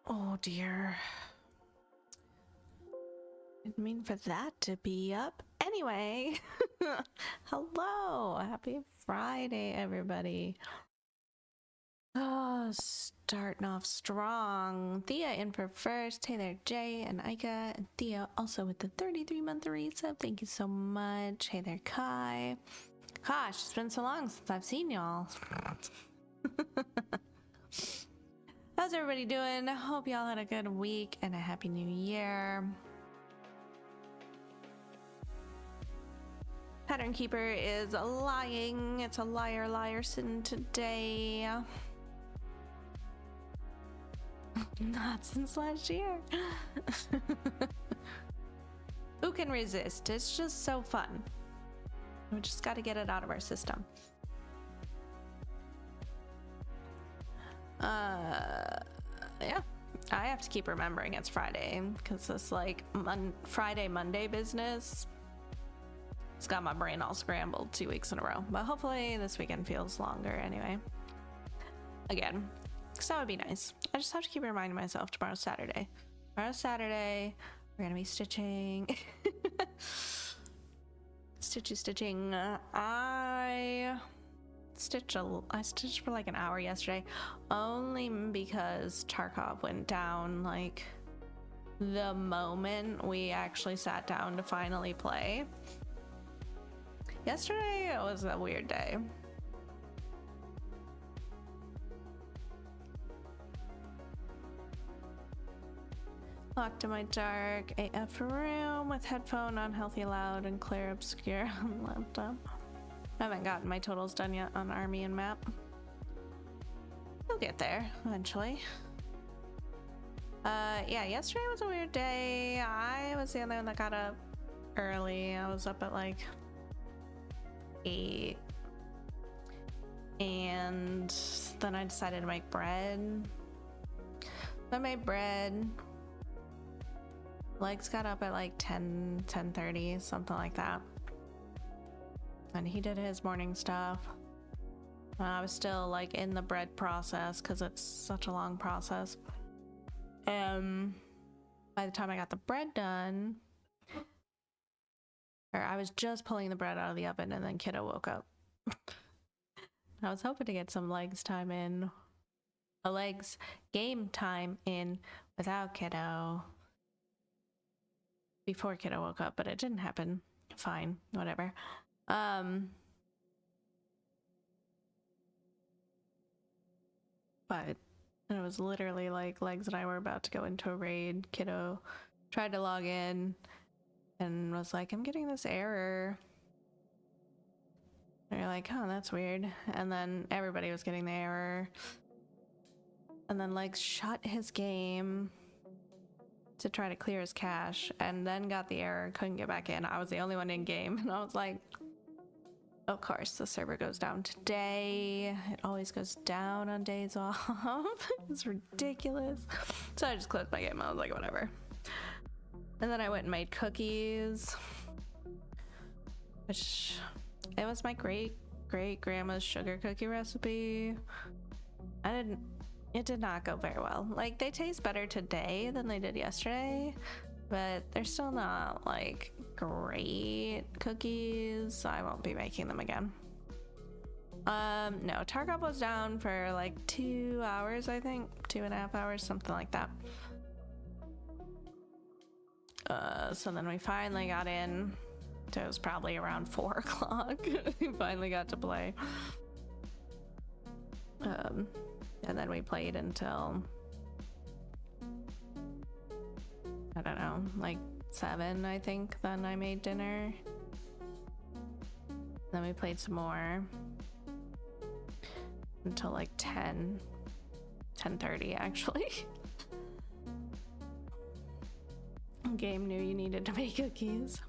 Oh dear. Didn't mean for that to be up. Anyway, hello. Happy Friday, everybody. Oh, starting off strong. Thea in for first. Hey there, Jay and Aika. And Thea also with the 33-month resub. Thank you so much. Hey there, Kai. Gosh, it's been so long since I've seen y'all. How's everybody doing? Hope y'all had a good week and a happy new year. Pattern Keeper is lying. It's a liar Liarson today. Not since last year. Who can resist? It's just so fun. We just got to get it out of our system. Yeah. I have to keep remembering it's Friday because this like Friday Monday business, it's got my brain all scrambled 2 weeks in a row. But hopefully this weekend feels longer anyway. Again, because that would be nice. I just have to keep reminding myself tomorrow's Saturday. Tomorrow's Saturday. We're gonna be stitching. Stitching. I stitched for like an hour yesterday, only because Tarkov went down like the moment we actually sat down to finally play. Yesterday it was a weird day. Locked in my dark AF room with headphone on healthy loud and clear obscure on laptop. I haven't gotten my totals done yet on army and map. We'll get there eventually. Yeah, yesterday was a weird day. I was the only one that got up early. I was up at like 8. And then I decided to make bread. I made bread. Legs got up at like 10:30, something like that. And he did his morning stuff. I was still like in the bread process because it's such a long process. By the time I got the bread done, or I was just pulling the bread out of the oven and then kiddo woke up. I was hoping to get some legs time in, a legs game time in without kiddo before kiddo woke up, but it didn't happen. Fine, whatever. But it was literally like Legs and I were about to go into a raid. Kiddo tried to log in and was like, I'm getting this error. And you're like, oh, that's weird. And then everybody was getting the error. And then Legs shut his game to try to clear his cache and then got the error, couldn't get back in. I was the only one in game. And I was like, of course, the server goes down today. It always goes down on days off. It's ridiculous. So I just closed my game. I was like, whatever. And then I went and made cookies, which it was my great grandma's sugar cookie recipe. It did not go very well. Like, they taste better today than they did yesterday, but they're still not like great cookies, so I won't be making them again. No, Tarkov was down for like 2 hours, I think, 2.5 hours, something like that. So then we finally got in. So it was probably around 4 o'clock. We finally got to play. And then we played until, I don't know, like 7, I think. Then I made dinner. Then we played some more until like 10:30 actually. Game knew you needed to make cookies.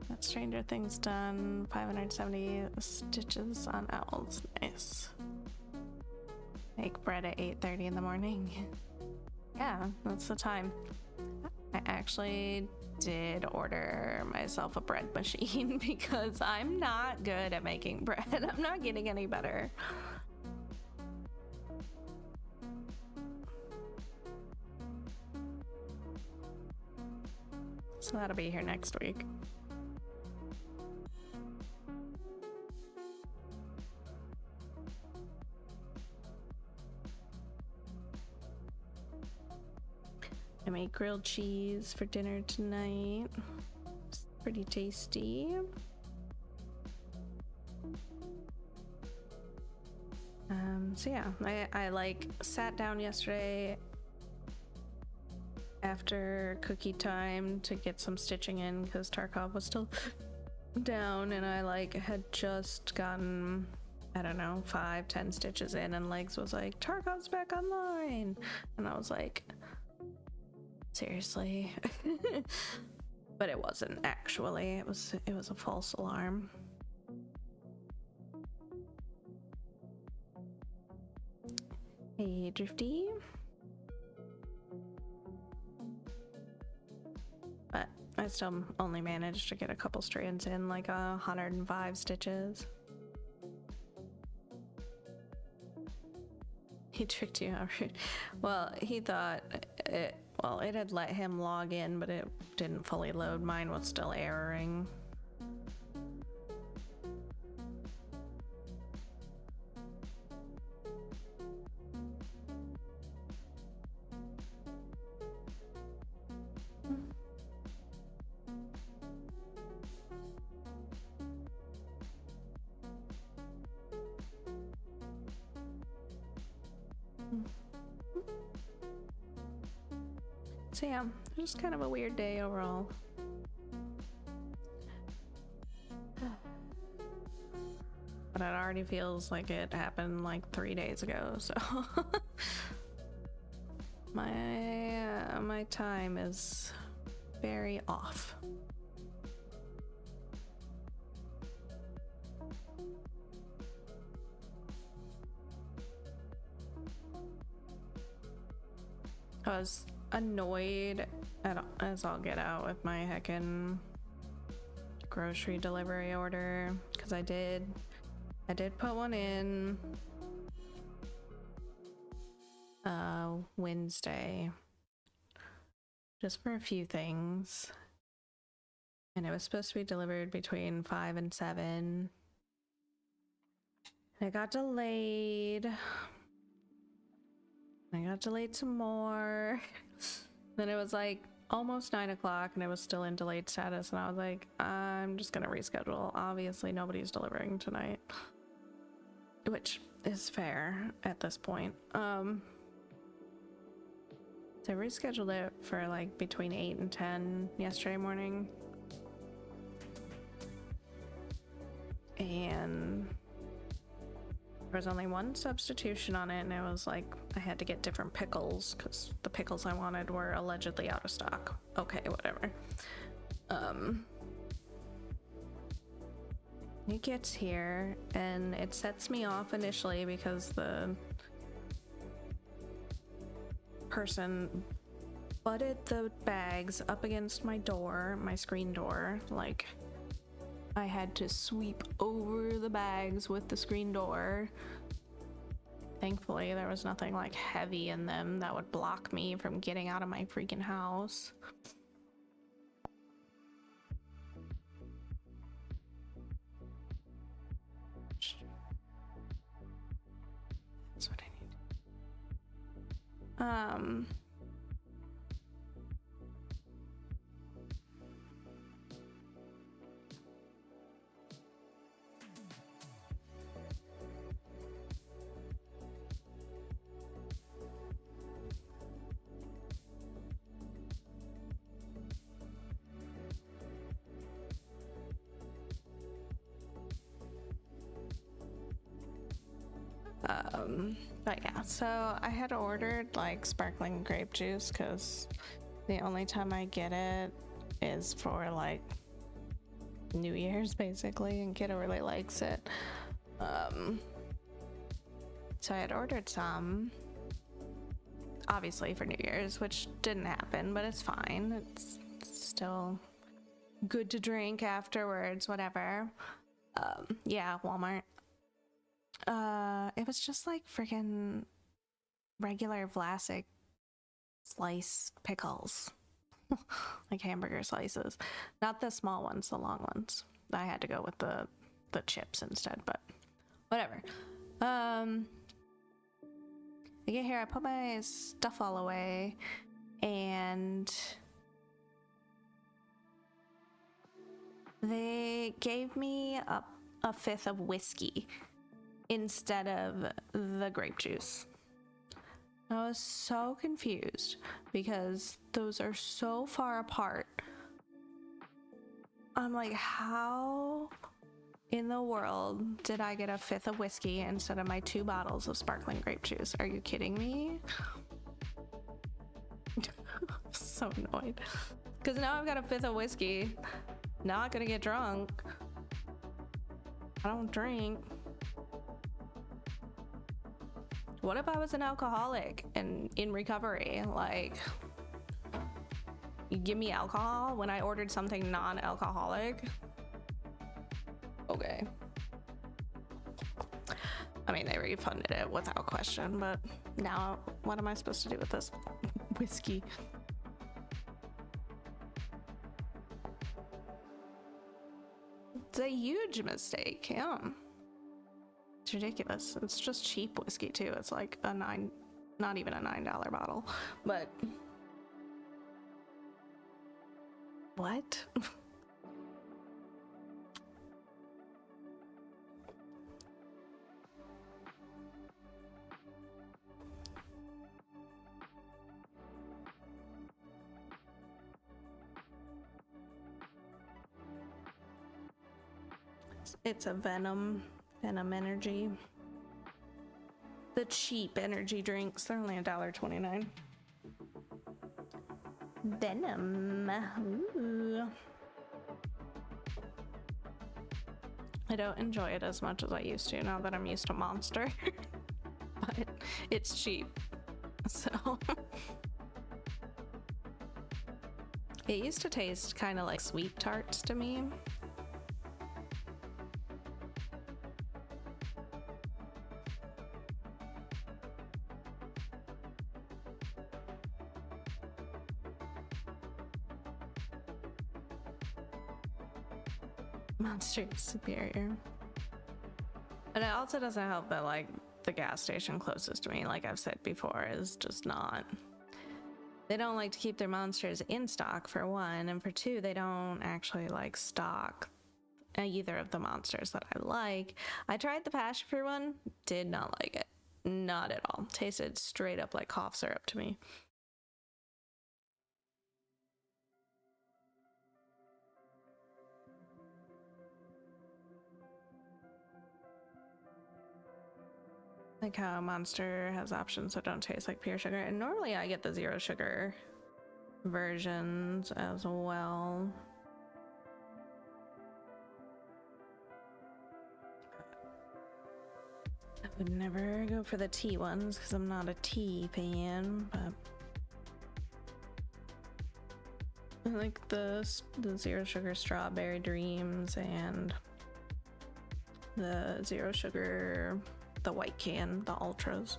Got Stranger Things done. 570 stitches on owls. Nice. Make bread at 8:30 in the morning. Yeah, that's the time. I actually did order myself a bread machine because I'm not good at making bread. I'm not getting any better. So that'll be here next week. I made grilled cheese for dinner tonight. It's pretty tasty. So yeah, I like sat down yesterday after cookie time to get some stitching in because Tarkov was still down, and I like had just gotten, I don't know, 5-10 stitches in, and Legs was like, Tarkov's back online, and I was like, seriously? But it wasn't actually. It was a false alarm. Hey, Drifty. But I still only managed to get a couple strands in, like 105 stitches. He tricked you out. Well, he thought it had let him log in, but it didn't fully load. Mine was still erroring. So yeah, just kind of a weird day overall. But it already feels like it happened like 3 days ago, so my time is very off. I was annoyed as I'll get out with my heckin' grocery delivery order, because I did put one in Wednesday just for a few things, and it was supposed to be delivered between 5 and 7. It got delayed. I got delayed some more. Then it was like almost 9 o'clock and it was still in delayed status, and I was like, I'm just gonna reschedule. Obviously nobody's delivering tonight, which is fair at this point. So I rescheduled it for like between 8 and 10 yesterday morning, and there was only one substitution on it, and it was like I had to get different pickles because the pickles I wanted were allegedly out of stock. Okay, whatever. It gets here and it sets me off initially because the person butted the bags up against my door, my screen door. Like, I had to sweep over the bags with the screen door. Thankfully, there was nothing like heavy in them that would block me from getting out of my freaking house. That's what I need. But yeah, so I had ordered like sparkling grape juice because the only time I get it is for like New Year's basically, and Kiddo really likes it. So I had ordered some, obviously for New Year's, which didn't happen, but it's fine. still good to drink afterwards, whatever. Yeah, Walmart. It was just like freaking regular Vlasic slice pickles. Like hamburger slices. Not the small ones, the long ones. I had to go with the chips instead, but whatever. I get here, I put my stuff all away, and they gave me a fifth of whiskey instead of the grape juice. I was so confused because those are so far apart. I'm like, how in the world did I get a fifth of whiskey instead of my 2 bottles of sparkling grape juice? Are you kidding me? So annoyed. Because now I've got a fifth of whiskey. Not gonna get drunk. I don't drink. What if I was an alcoholic and in recovery? Like, you give me alcohol when I ordered something non-alcoholic? Okay. I mean, they refunded it without question, but now what am I supposed to do with this whiskey? It's a huge mistake, yeah. It's ridiculous. It's just cheap whiskey too. It's like not even a $9 bottle, but what? It's a Venom Energy. The cheap energy drinks, they're only $1.29. Venom. Ooh. I don't enjoy it as much as I used to now that I'm used to Monster. But it's cheap. So it used to taste kind of like sweet tarts to me. Monster is superior. And it also doesn't help that like the gas station closest to me, like I've said before, is just not. They don't like to keep their Monsters in stock, for one, and for two, they don't actually like stock either of the Monsters that I like. I tried the passion fruit one, did not like it. Not at all. Tasted straight up like cough syrup to me. Like how Monster has options that don't taste like pure sugar, and normally I get the 0 sugar versions as well. I would never go for the tea ones because I'm not a tea fan, but I like the 0 sugar strawberry dreams and the 0 sugar, the white can, the ultras.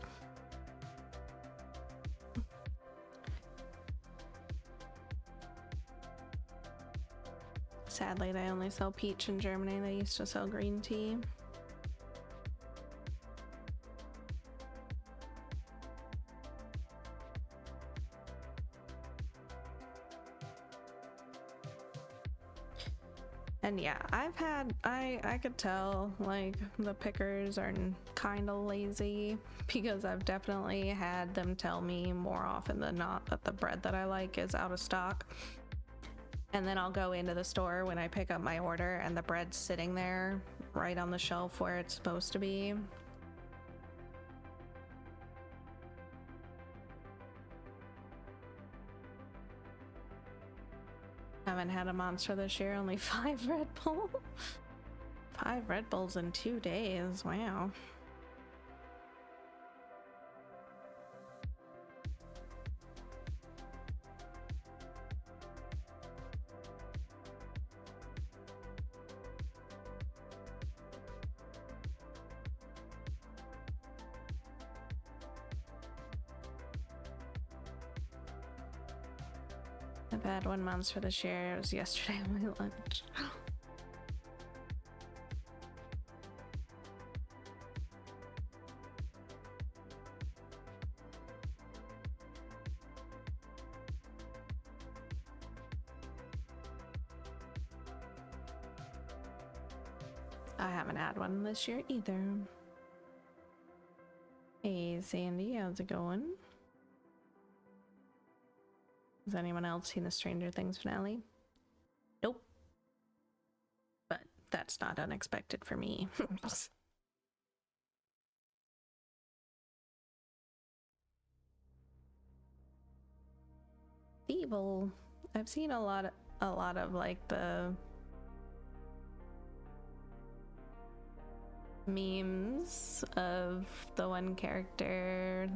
Sadly, they only sell peach in Germany. They used to sell green tea. And yeah, I could tell like the pickers are kind of lazy because I've definitely had them tell me more often than not that the bread that I like is out of stock. And then I'll go into the store when I pick up my order and the bread's sitting there right on the shelf where it's supposed to be. Haven't had a Monster this year, only 5 Red Bull. 5 Red Bulls in 2 days, wow. I've had 1 month for this year. It was yesterday on my lunch. I haven't had one this year either. Hey Sandy, how's it going? Has anyone else seen the Stranger Things finale? Nope. But that's not unexpected for me. Evil. I've seen a lot of like the memes of the one character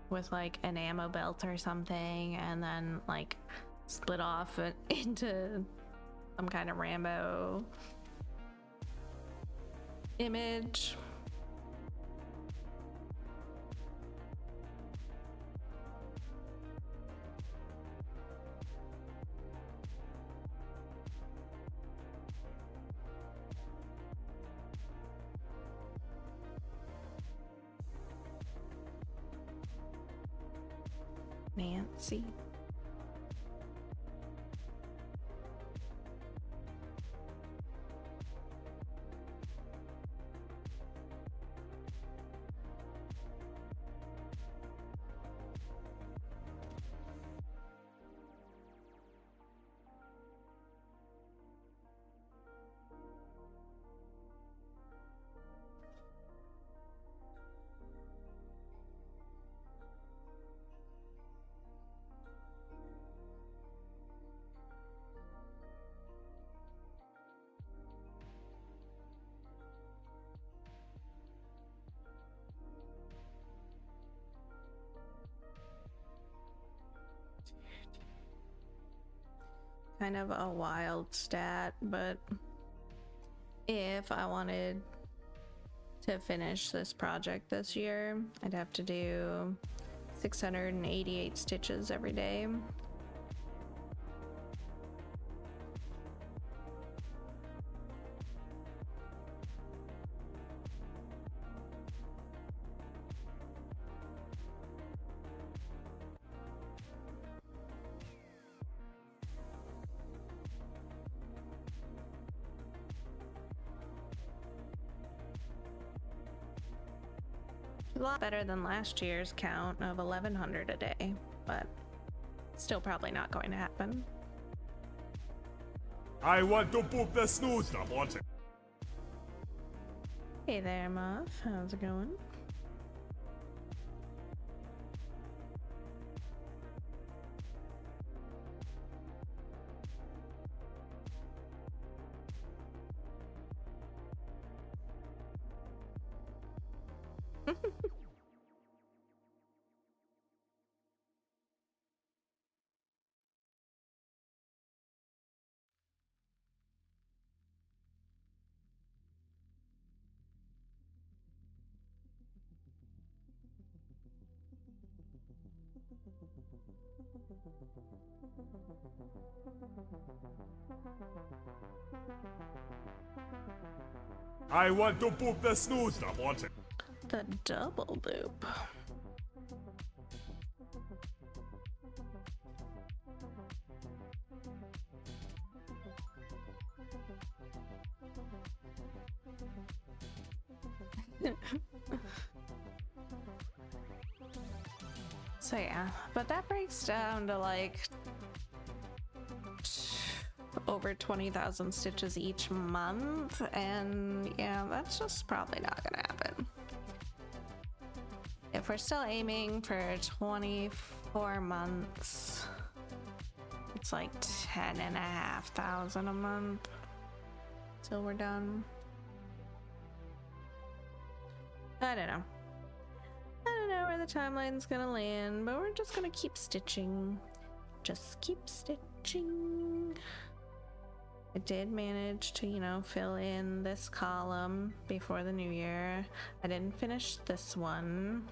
with like an ammo belt or something and then like split off into some kind of Rambo image. Nancy. Kind of a wild stat, but if I wanted to finish this project this year, I'd have to do 688 stitches every day. A lot better than last year's count of 1,100 a day, but still probably not going to happen. I want to poop the snooze up on it. Hey there, Muff. How's it going? I want to poop the snooze up on it. The double boop. So yeah, but that breaks down to like over 20,000 stitches each month, and yeah, that's just probably not gonna happen. If we're still aiming for 24 months, it's like 10,500 a month till we're done. I don't know. I don't know where the timeline's gonna land, but we're just gonna keep stitching. Just keep stitching. I did manage to, you know, fill in this column before the new year. I didn't finish this one,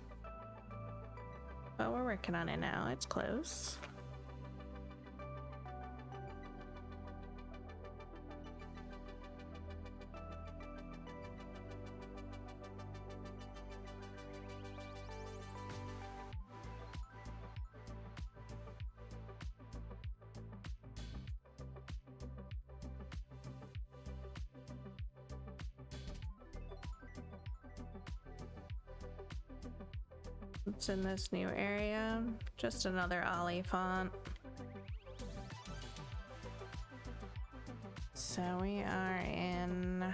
but we're working on it now. It's close. It's in this new area. Just another Ollie font. So we are in...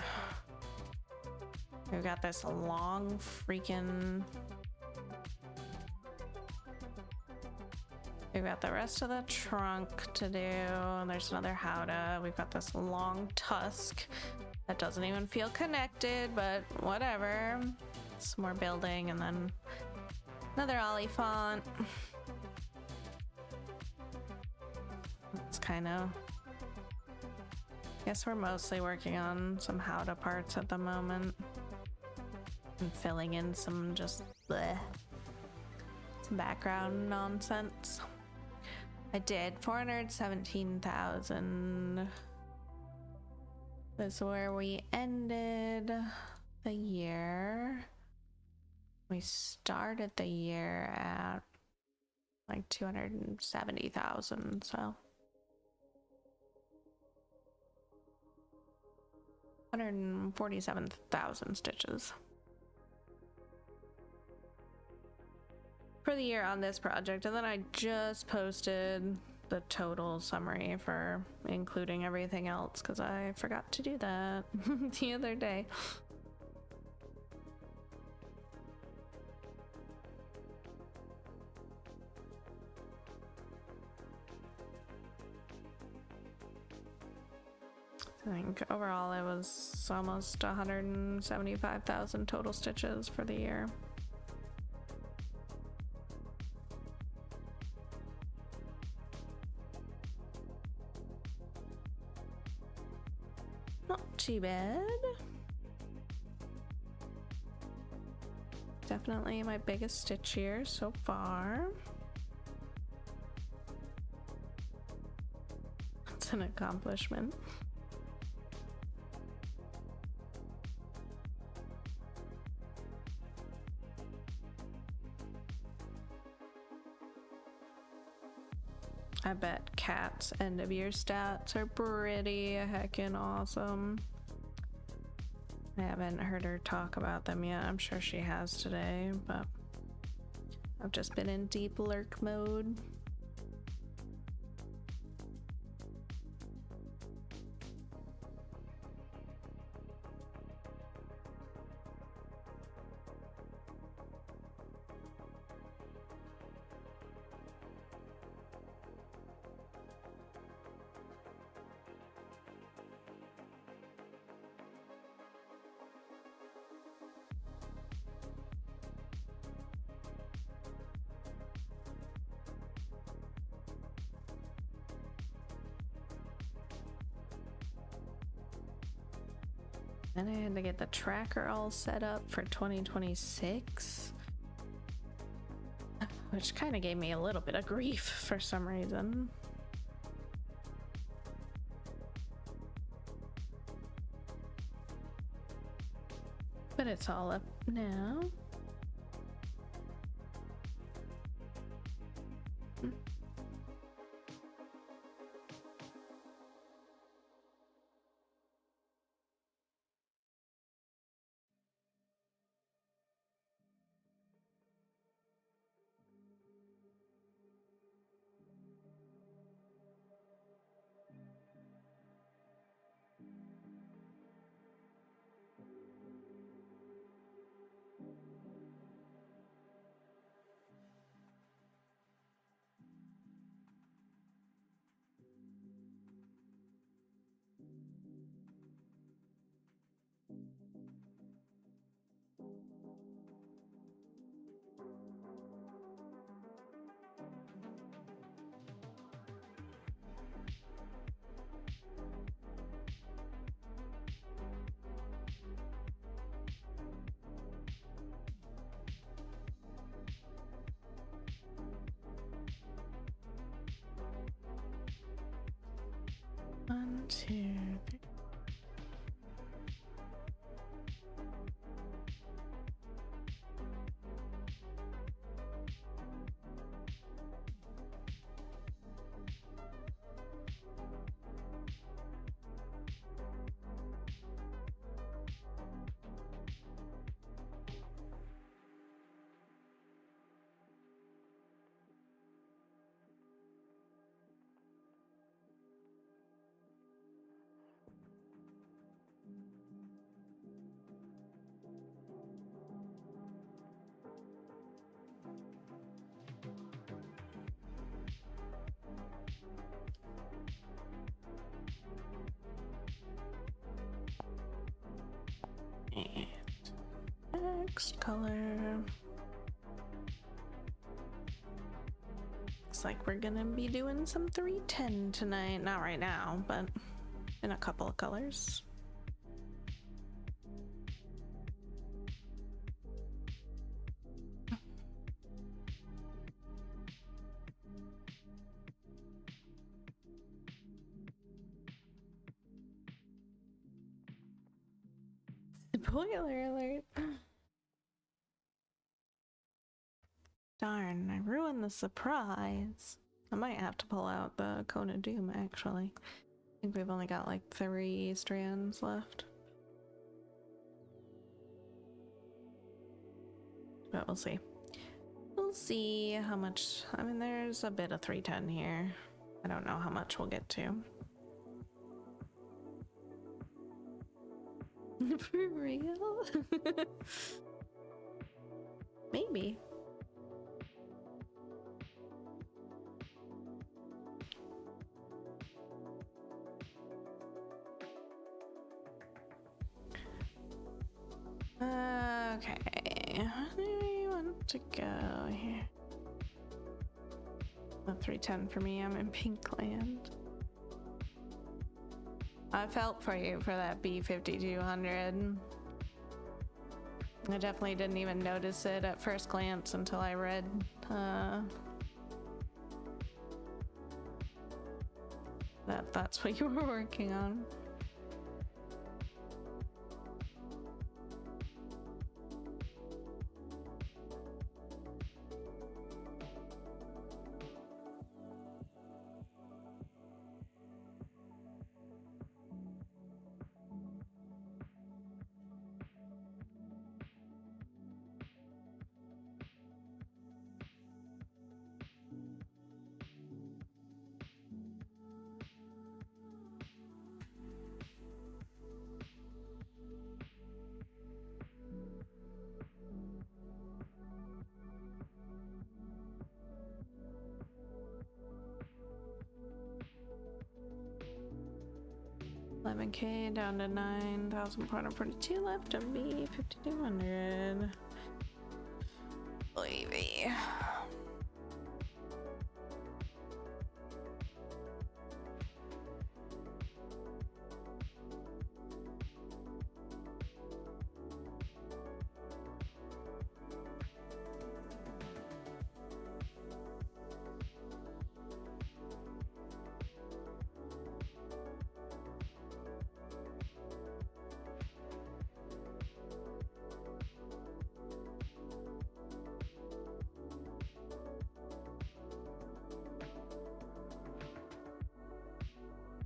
We've got this long freaking... We've got the rest of the trunk to do. There's another howdah. We've got this long tusk that doesn't even feel connected, but whatever. Some more building and then another Ollie font. It's kind of... Guess we're mostly working on some howdah parts at the moment. And filling in some just bleh, some background nonsense. I did 417,000. This is where we ended the year. We started the year at like 270,000, so 147,000 stitches for the year on this project. And then I just posted the total summary for including everything else because I forgot to do that the other day. I think overall it was almost 175,000 total stitches for the year. Not too bad. Definitely my biggest stitch year so far. It's an accomplishment. I bet Kat's end of year stats are pretty heckin' awesome. I haven't heard her talk about them yet. I'm sure she has today, but I've just been in deep lurk mode. Then I had to get the tracker all set up for 2026, which kind of gave me a little bit of grief for some reason. But it's all up now. One, two, three. Next color. Looks like we're gonna be doing some 310 tonight. Not right now, but in a couple of colors. Spoiler alert. Darn, I ruined the surprise. I might have to pull out the Cone of Doom, actually. I think we've only got like 3 strands left. But we'll see. We'll see how much. I mean, there's a bit of 310 here. I don't know how much we'll get to. For real? Maybe. Okay. Where do we want to go here? Not 310 for me. I'm in Pinkland. I felt for you for that B5200. I definitely didn't even notice it at first glance until I read that's what you were working on. $11K down to 9,442 left of me. 5,200. Baby.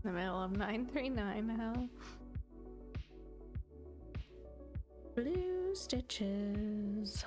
In the middle of 939 now. Blue stitches.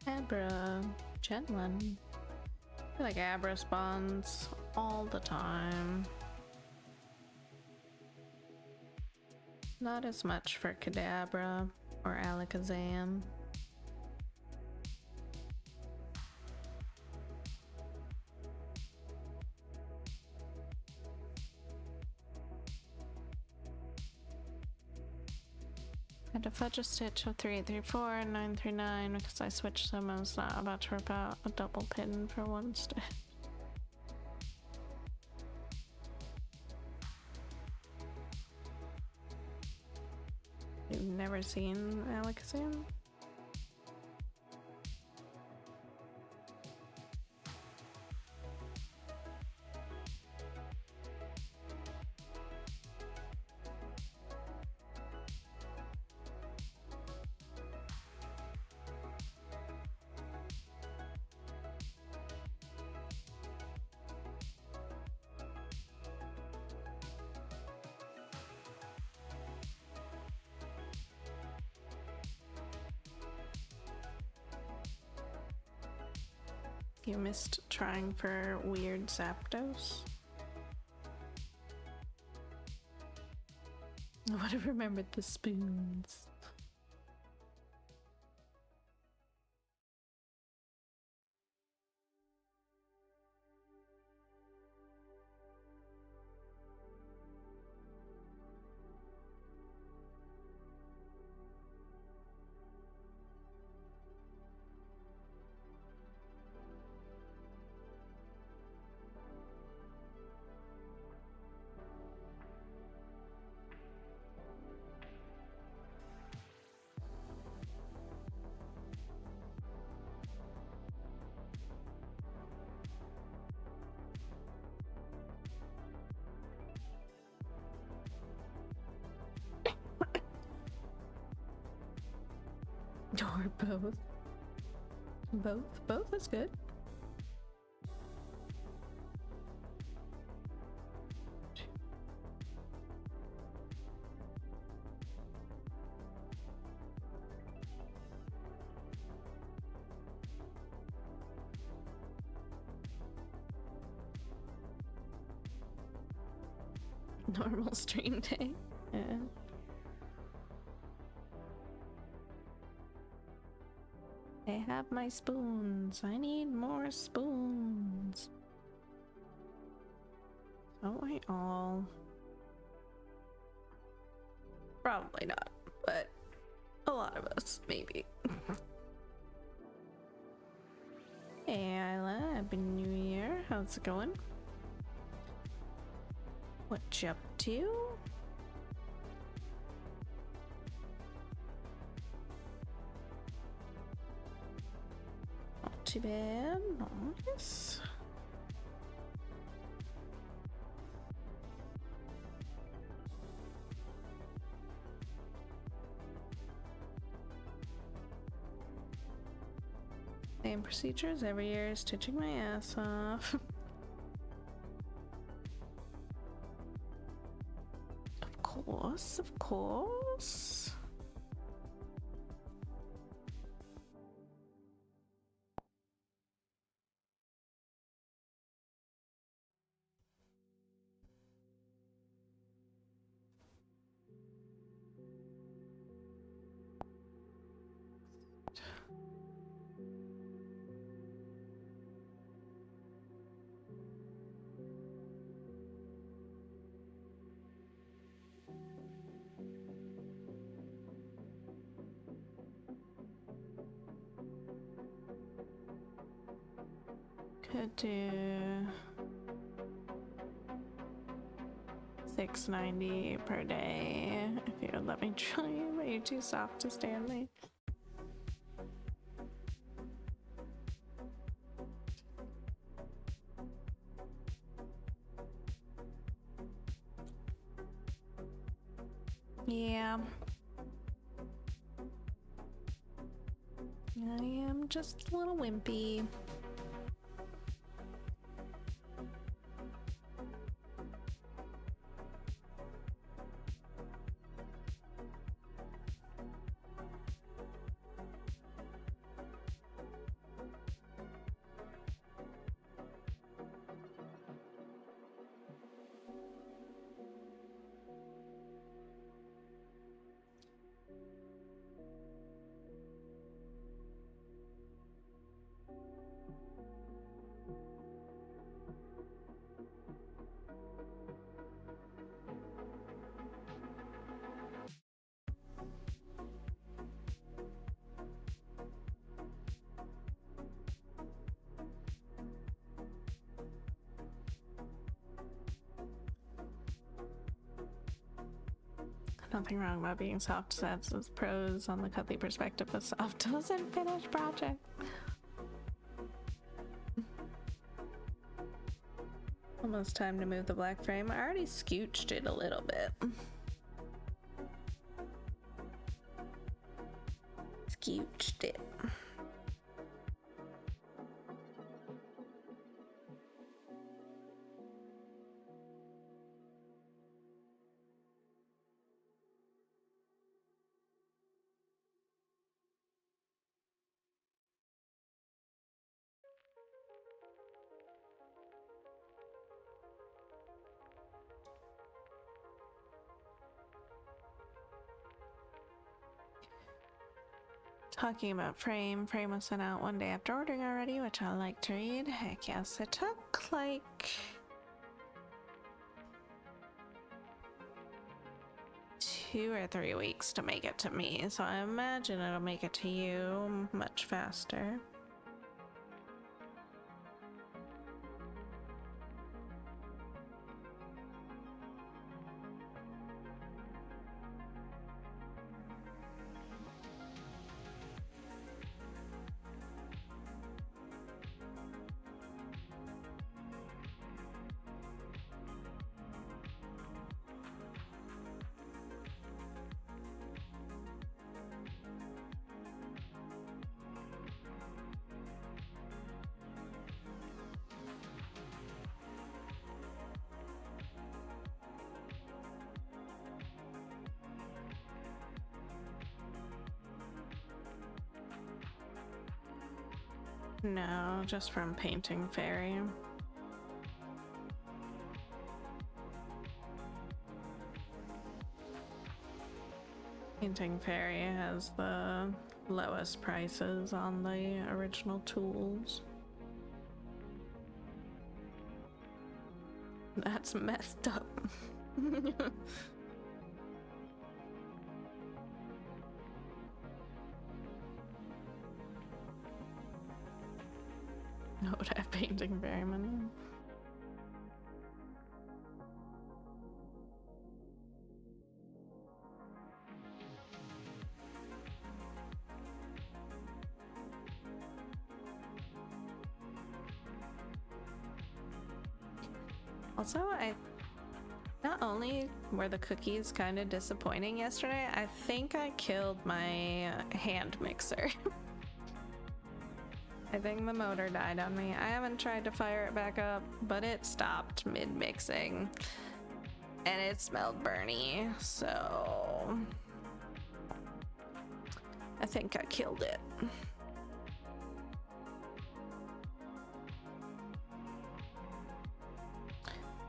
Abra, Gen 1. I feel like Abra spawns all the time. Not as much for Kadabra or Alakazam. Had to fudge a stitch of 3834 and 939 because I switched them. I was not about to rip out a double pin for one stitch. You've never seen Alakazam? You missed trying for weird Zapdos? I would have remembered the spoons. Or both. Both is good. Normal stream day. Yeah. I have my spoons. I need more spoons. Don't we all? Probably not, but a lot of us, maybe. Hey Isla, happy new year. How's it going? What you up to? Not too bad. Nice. Same procedures every year, stitching my ass off. Of course, of course. Could do $6.90 per day if you would let me try it, but you're too soft to stand me. Yeah. I am just a little wimpy. Nothing wrong about being soft. That's the pros on the cuddly perspective of soft doesn't finish project. Almost time to move the black frame. I already scooched it a little bit. Scooched it. Talking about Frame was sent out one day after ordering already, which I like to read. Heck yes, it took like 2 or 3 weeks to make it to me, so I imagine it'll make it to you much faster. No, just from Painting Fairy. Painting Fairy has the lowest prices on the original tools. That's messed up. No, would I have Painting Fairy money? Also, not only were the cookies kind of disappointing yesterday, I think I killed my hand mixer. I think the motor died on me. I haven't tried to fire it back up, but it stopped mid-mixing. And it smelled burny, so I think I killed it.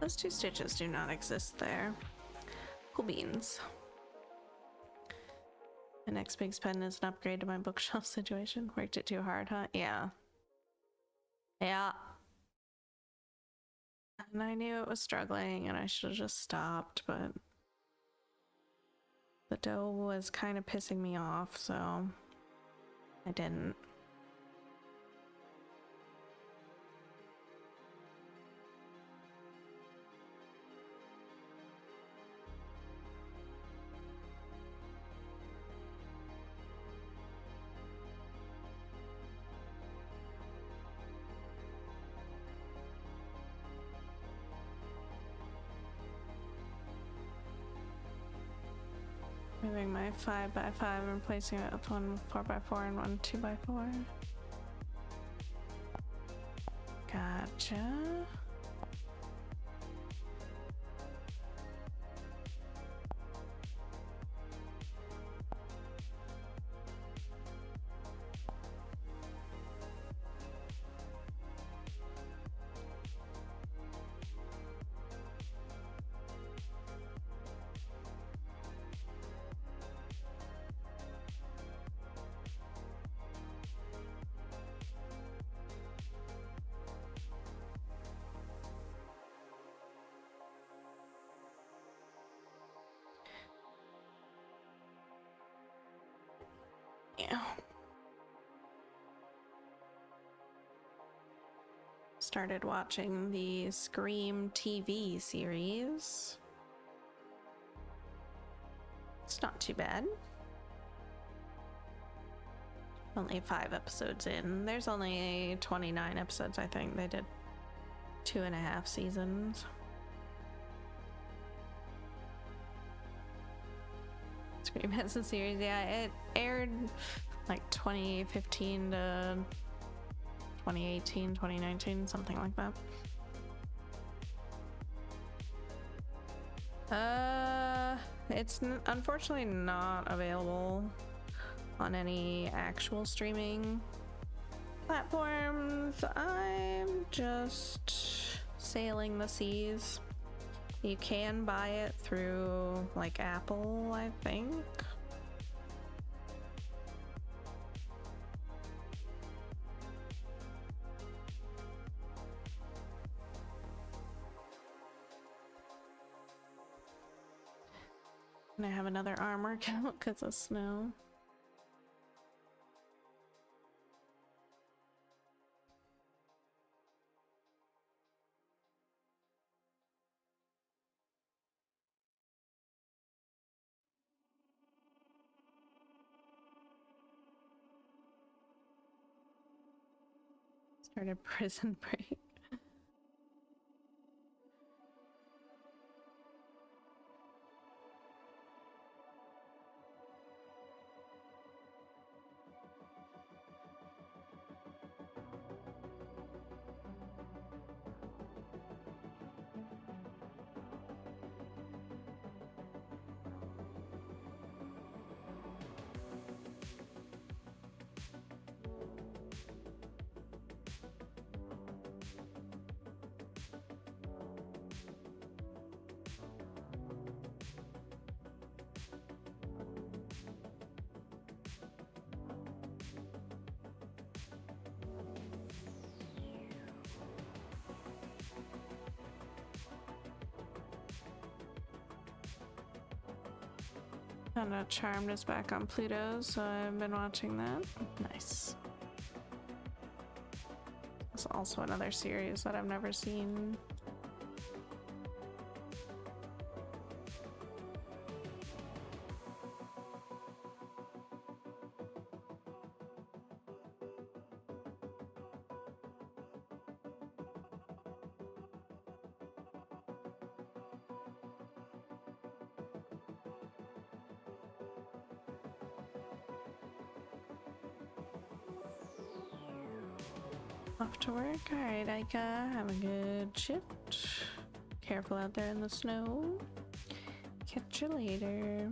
Those 2 stitches do not exist there. Cool beans. The next big spend is an upgrade to my bookshelf situation. Worked it too hard, huh? Yeah. Yeah. And I knew it was struggling and I should have just stopped, but the dough was kind of pissing me off, so I didn't. Moving my 5x5 and replacing it with one 4x4 and one 2x4. Gotcha. Yeah. Started watching the Scream TV series. It's not too bad. Only 5 episodes in. There's only 29 episodes, I think. They did 2.5 seasons. Scream has a series, yeah. It aired like 2015 to 2018, 2019, something like that. It's unfortunately not available on any actual streaming platforms. I'm just sailing the seas. You can buy it through like Apple, I think. And I have another armor count because of snow. Started Prison Break. Found out Charmed is back on Pluto, so I've been watching that. Nice. It's also another series that I've never seen. Off to work. Alright, Aika. Have a good shift. Careful out there in the snow. Catch you later.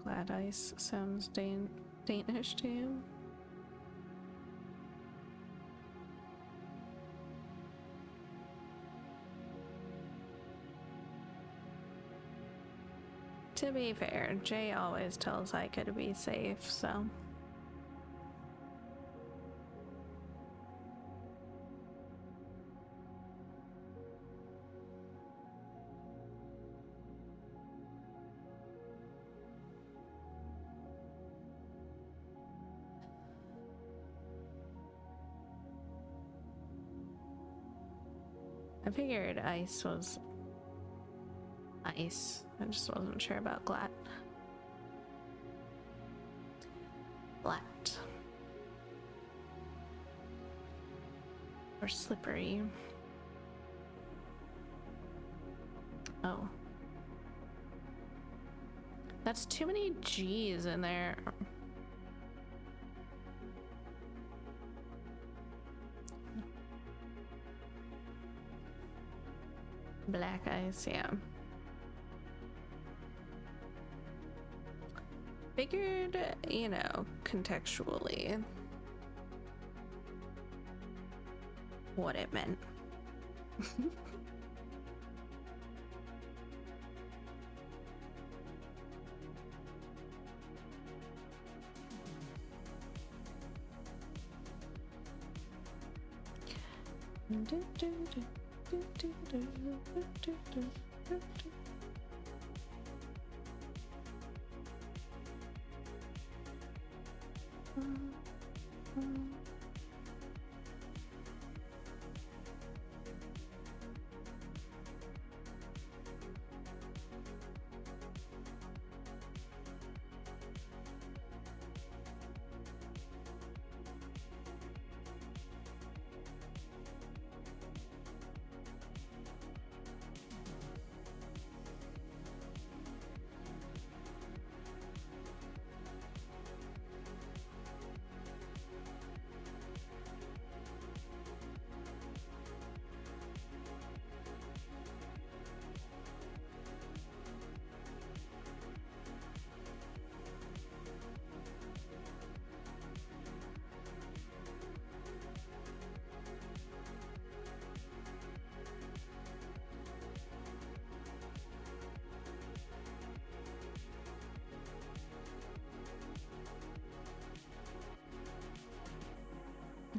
Glad ice sounds Danish to you. To be fair, Jay always tells Aika to be safe, so. I figured ice was ice. I just wasn't sure about glat. Glat. Or slippery. Oh. That's too many G's in there. Black ice, yeah. Figured, you know, contextually what it meant.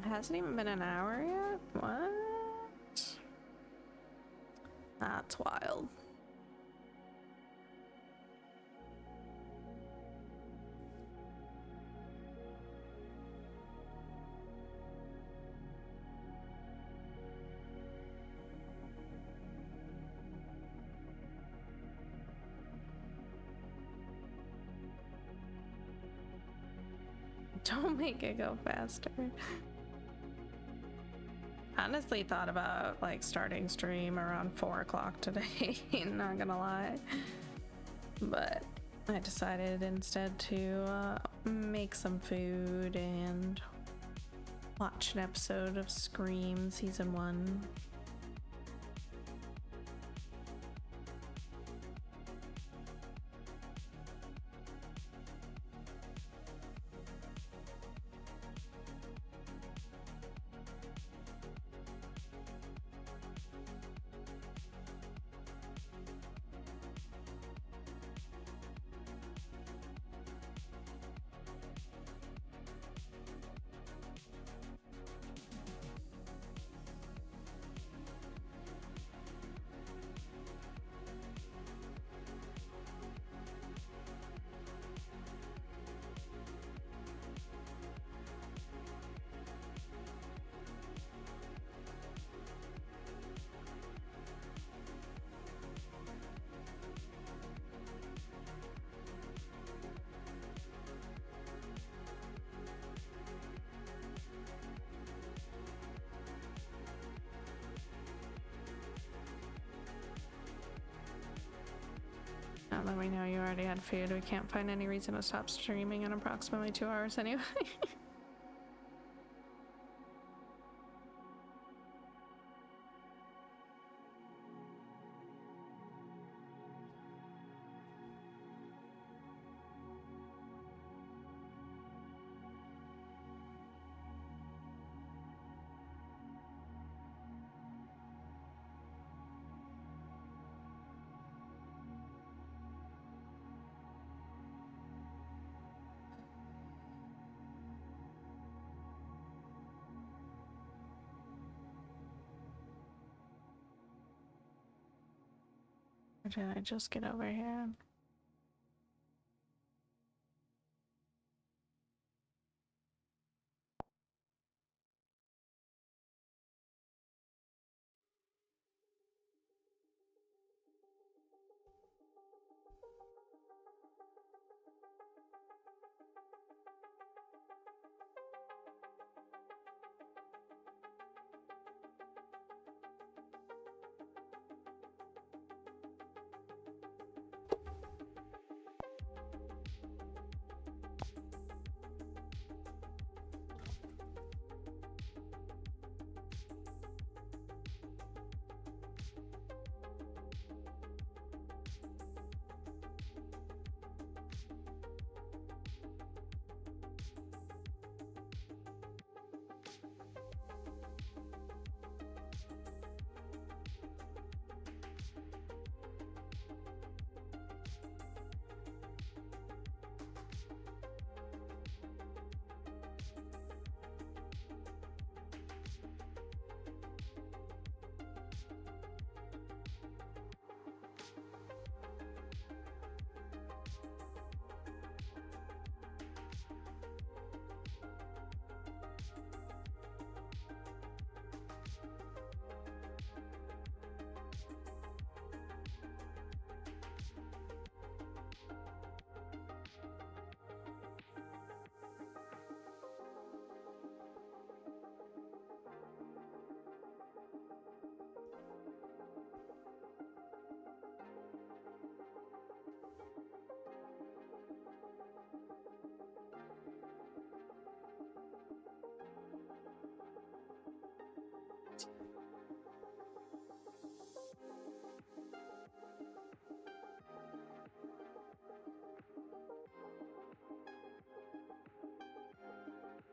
It hasn't even been an hour yet? What? That's wild. Don't make it go faster. Honestly thought about like starting stream around 4 o'clock today, not gonna lie. But I decided instead to make some food and watch an episode of Scream Season 1. Let me know you already had food. We can't find any reason to stop streaming in approximately 2 hours anyway. Or did I just get over here?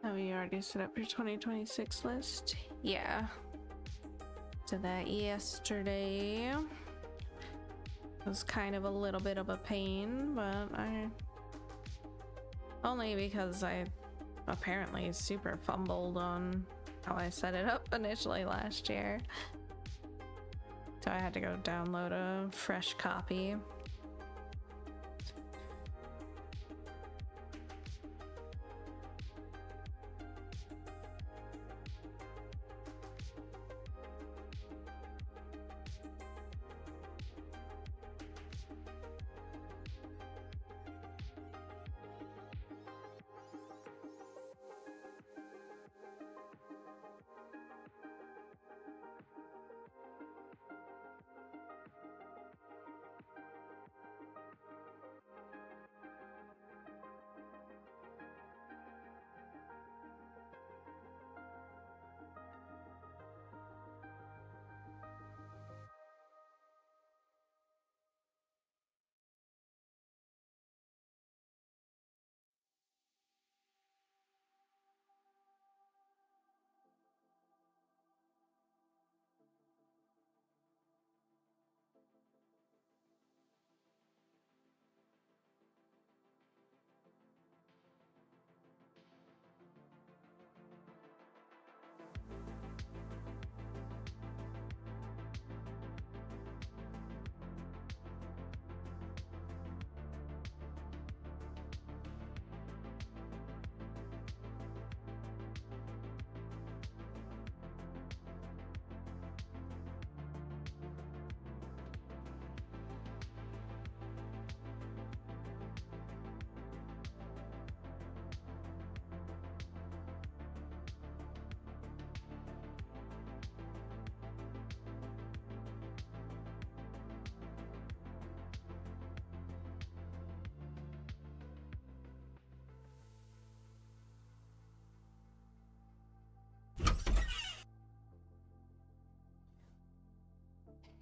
Have you already set up your 2026 list? Yeah. Did that yesterday. It was kind of a little bit of a pain, but only because I apparently super fumbled on how I set it up initially last year. So I had to go download a fresh copy.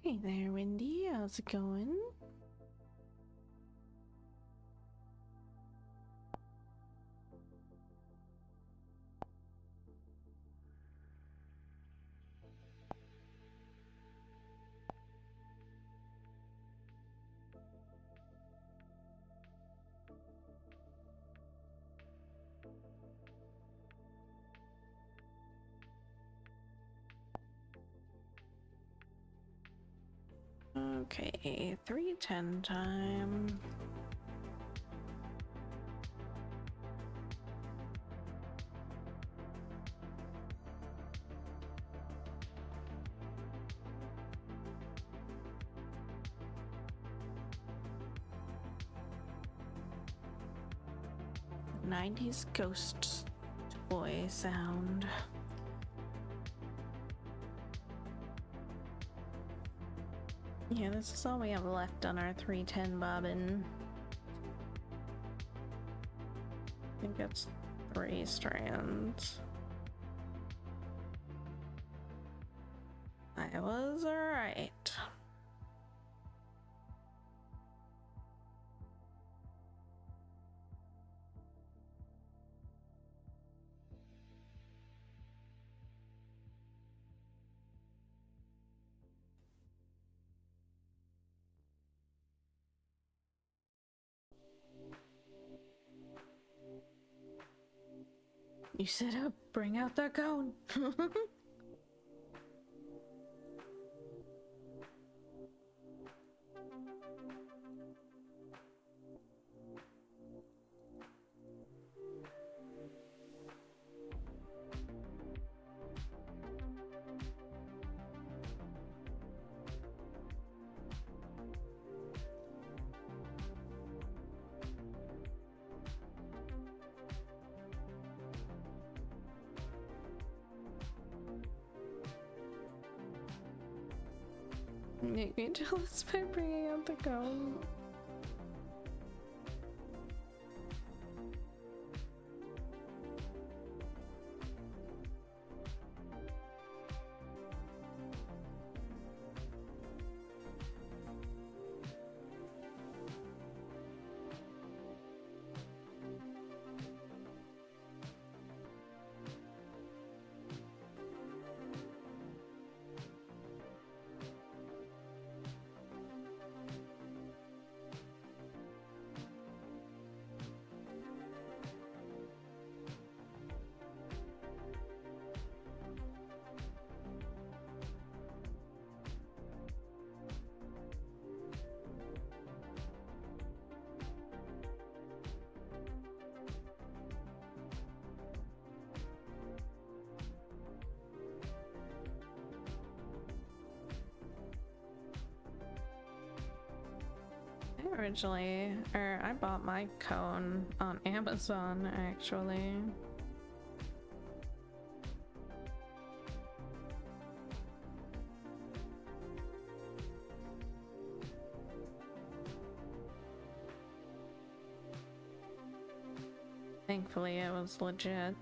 Hey there, Wendy. How's it going? Okay, 3:10 time. '90s ghost toy sound. Yeah, this is all we have left on our 310 bobbin. I think it's 3 strands. I was right. You sit up, bring out the cone. Make me jealous by bringing out the cone. originally, or I bought my cone on Amazon actually. Thankfully, it was legit.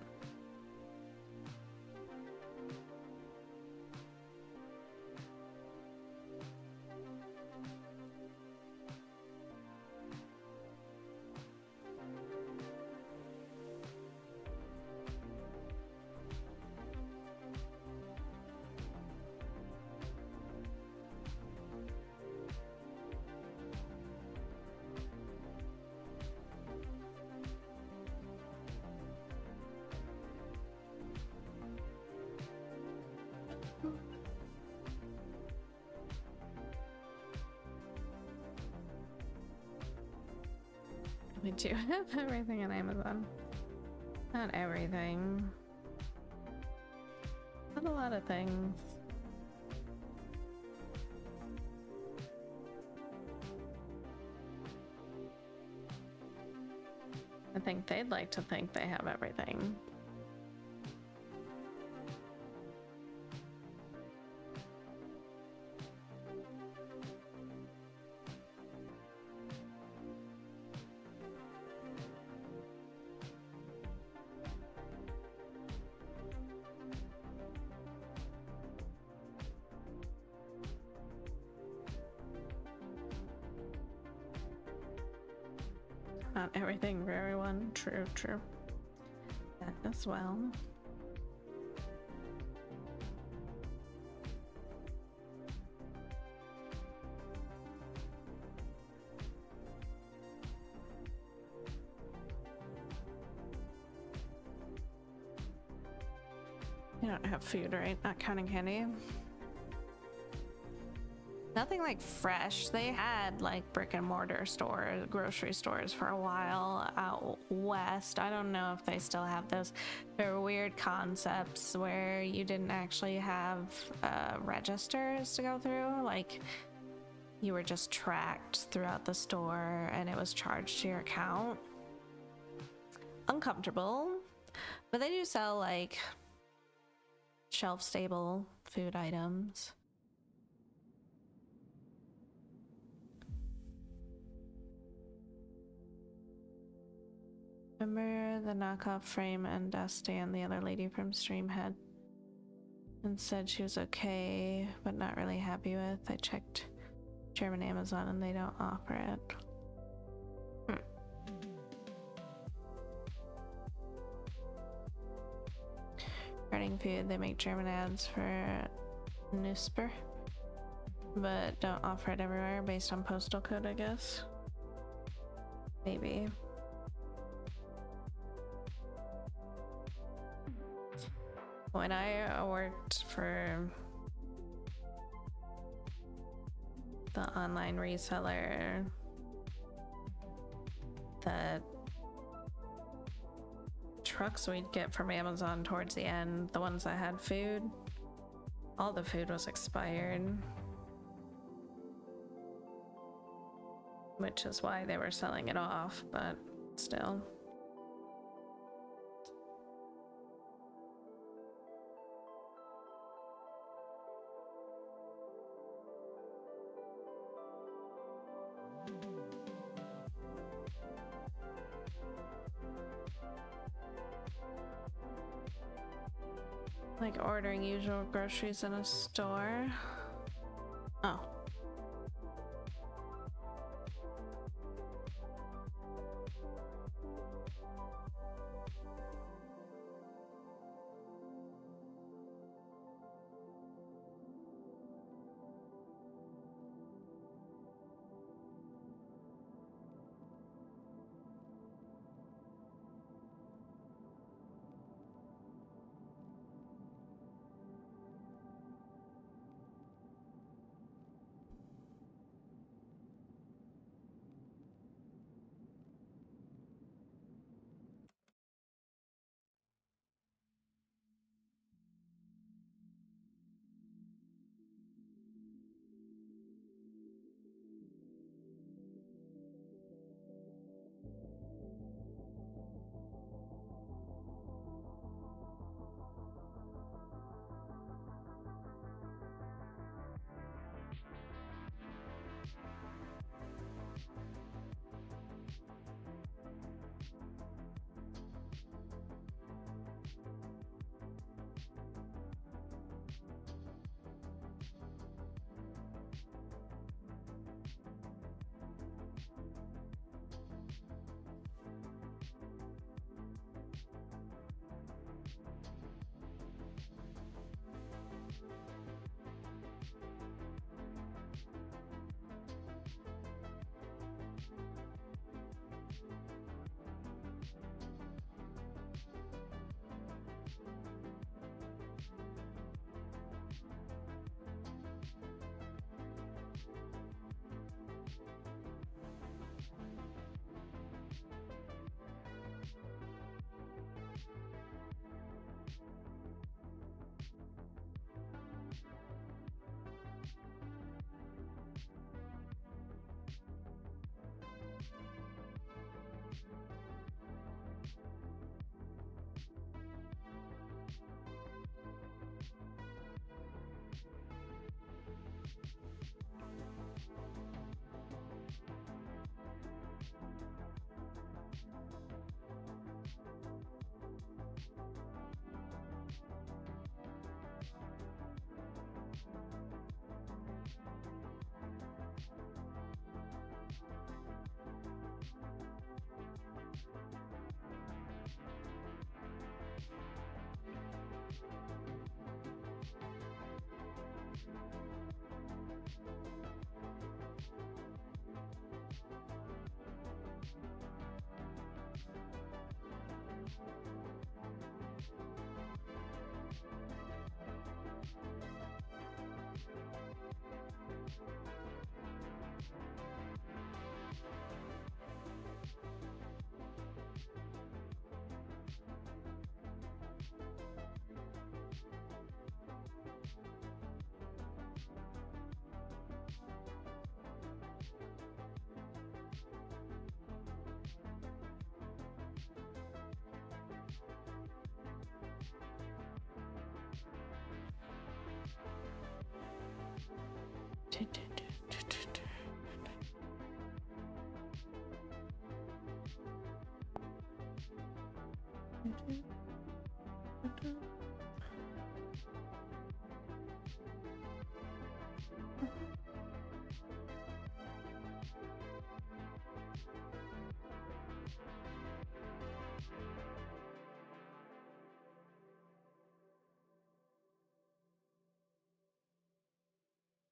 We do have everything on Amazon. Not everything. Not a lot of things. I think they'd like to think they have everything. Not everything for everyone. True, true. That as well. You don't have food, right? Not counting candy. Nothing like fresh. They had like brick and mortar stores, grocery stores for a while out west. I don't know if they still have those. They're weird concepts where you didn't actually have registers to go through. Like you were just tracked throughout the store and it was charged to your account. Uncomfortable, but they do sell like shelf stable food items. Remember the knockoff frame and duststand the other lady from stream had and said she was okay but not really happy with? I checked German Amazon and they don't offer it. Regarding food, they make German ads for Nusper but don't offer it everywhere based on postal code, I guess. Maybe. When I worked for the online reseller, the trucks we'd get from Amazon towards the end, the ones that had food, all the food was expired. Which is why they were selling it off, but still. Like ordering usual groceries in a store. Oh.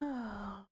Oh.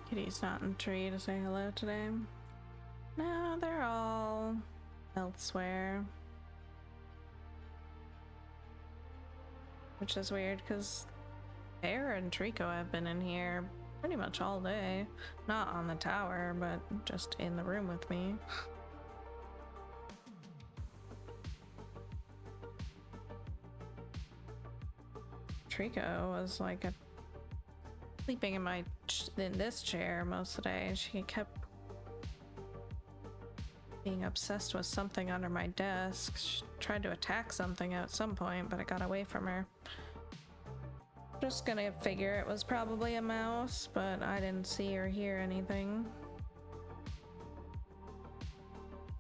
Kitty's not in the tree to say hello today. No, they're all elsewhere. Which is weird because Bear and Trico have been in here pretty much all day. Not on the tower, but just in the room with me. Trico was like sleeping in this chair most of the day. She kept being obsessed with something under my desk. She tried to attack something at some point, but it got away from her. Just gonna figure it was probably a mouse, but I didn't see or hear anything.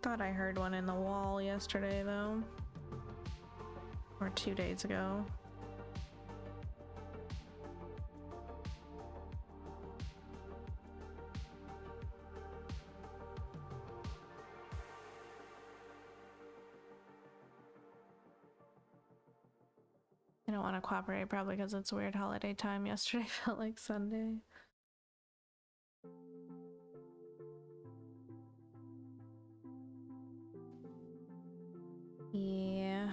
Thought I heard one in the wall yesterday though. Or 2 days ago. I don't want to cooperate probably because it's weird holiday time. Yesterday felt like Sunday. Yeah.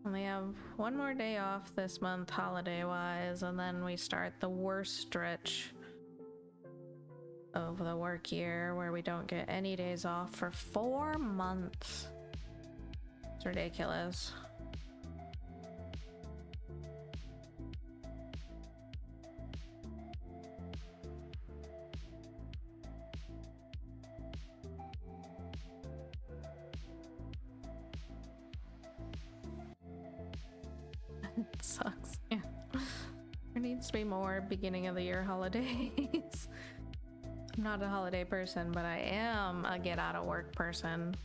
Only have one more day off this month holiday wise, and then we start the worst stretch of the work year where we don't get any days off for 4 months. It's ridiculous. It sucks. Yeah. There needs to be more beginning of the year holidays. I'm not a holiday person, but I am a get out of work person.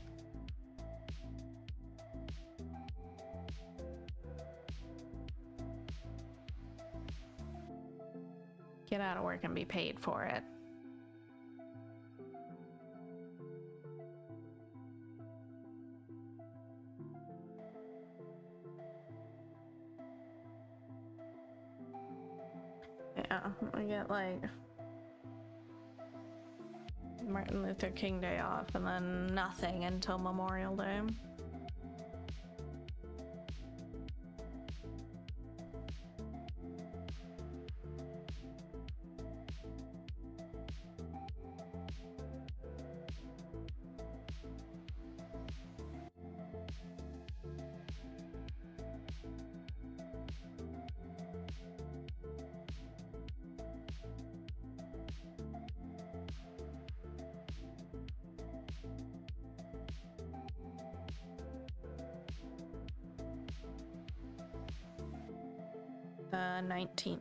Get out of work and be paid for it. Yeah, I get like Martin Luther King Day off and then nothing until Memorial Day. The 19th.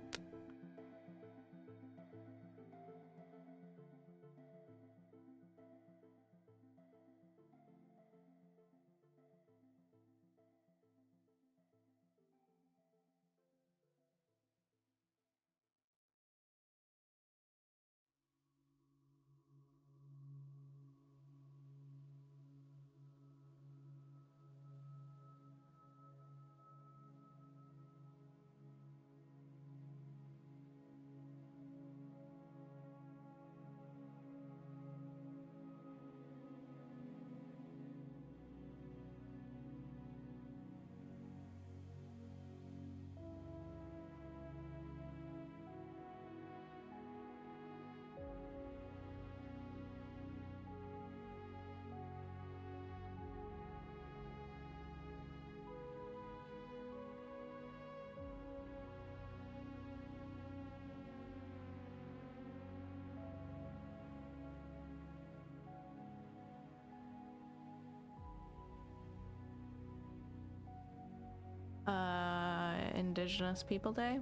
Indigenous People Day. I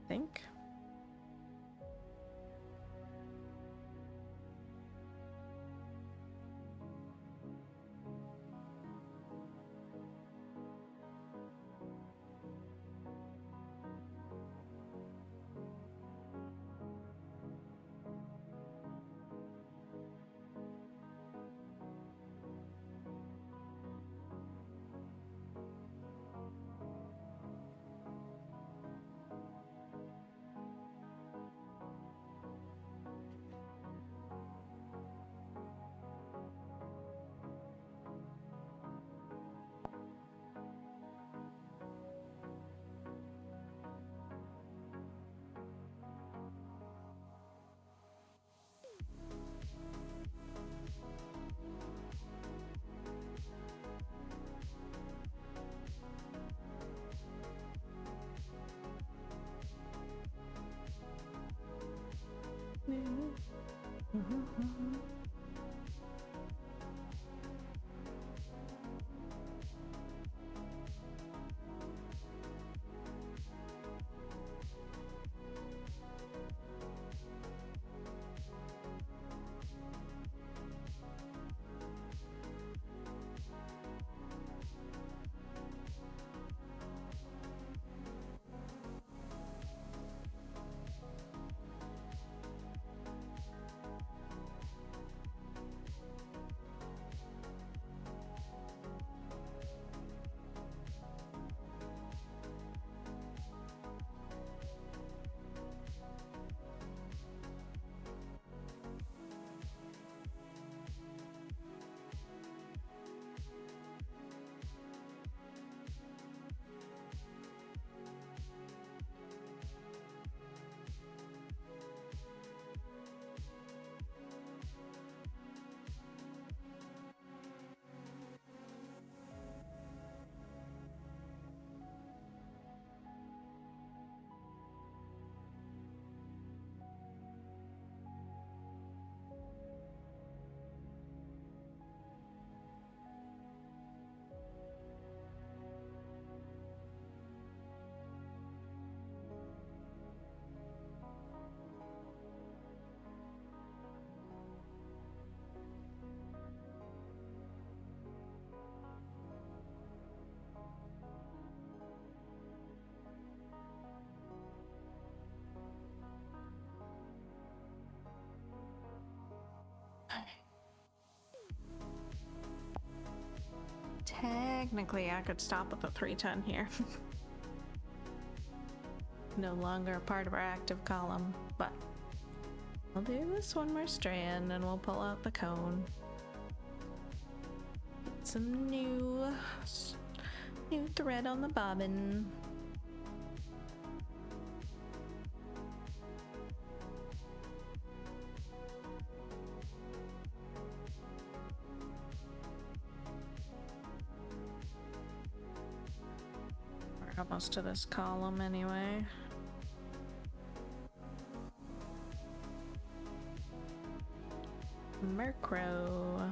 think. Technically, I could stop at the 310 here. No longer a part of our active column, but we'll do this one more strand and we'll pull out the cone. Get some new thread on the bobbin. We're almost to this column anyway. Murkrow.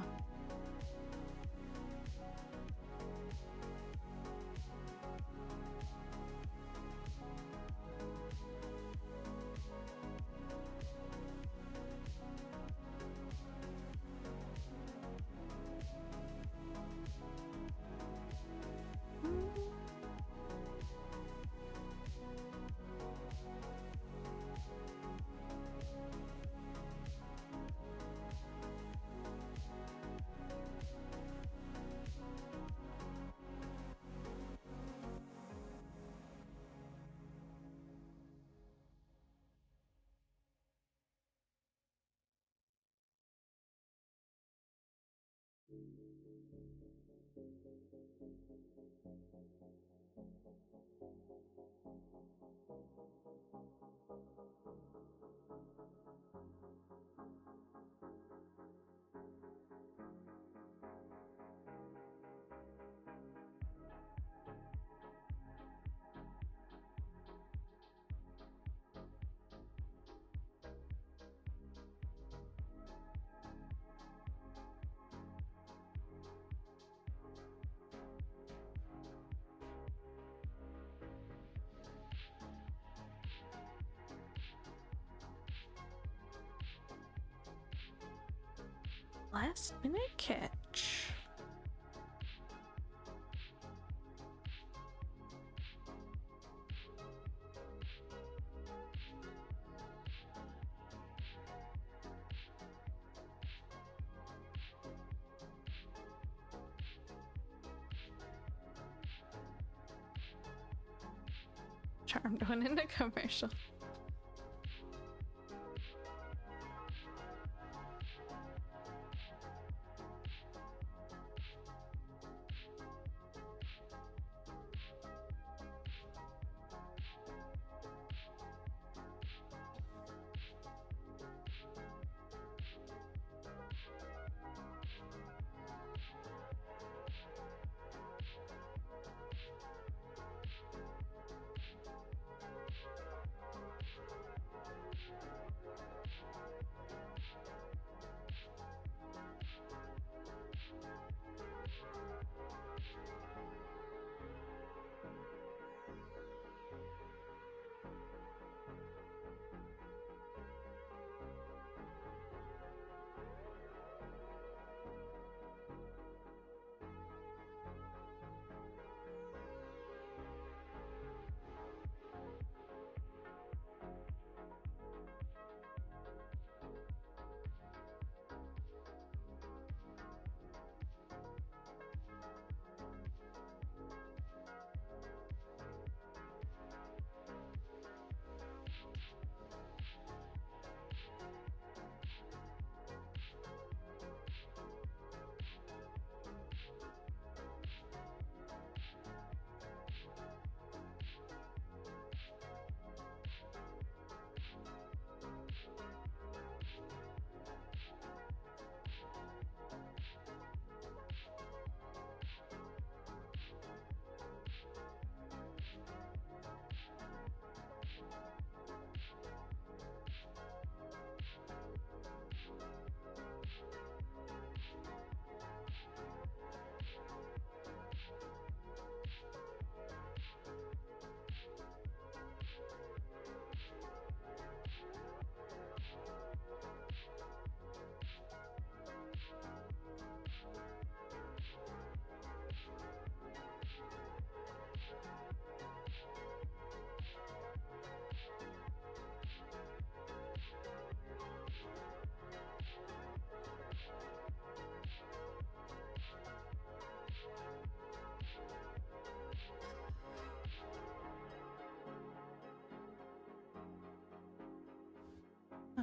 Last minute catch. Charmed went into commercial.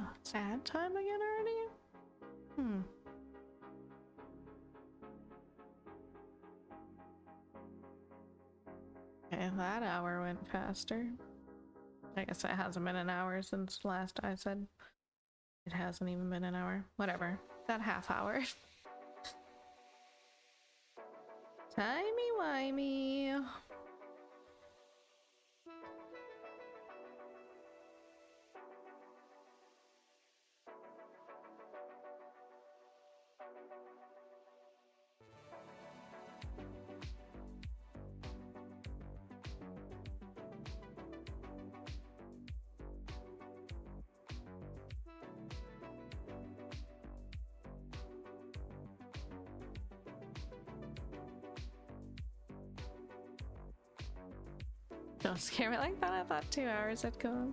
Oh, it's ad time again already? Okay, that hour went faster. I guess it hasn't been an hour since last I said. It hasn't even been an hour. Whatever. That half hour. Timey-wimey. Don't scare me like that. I thought 2 hours had gone.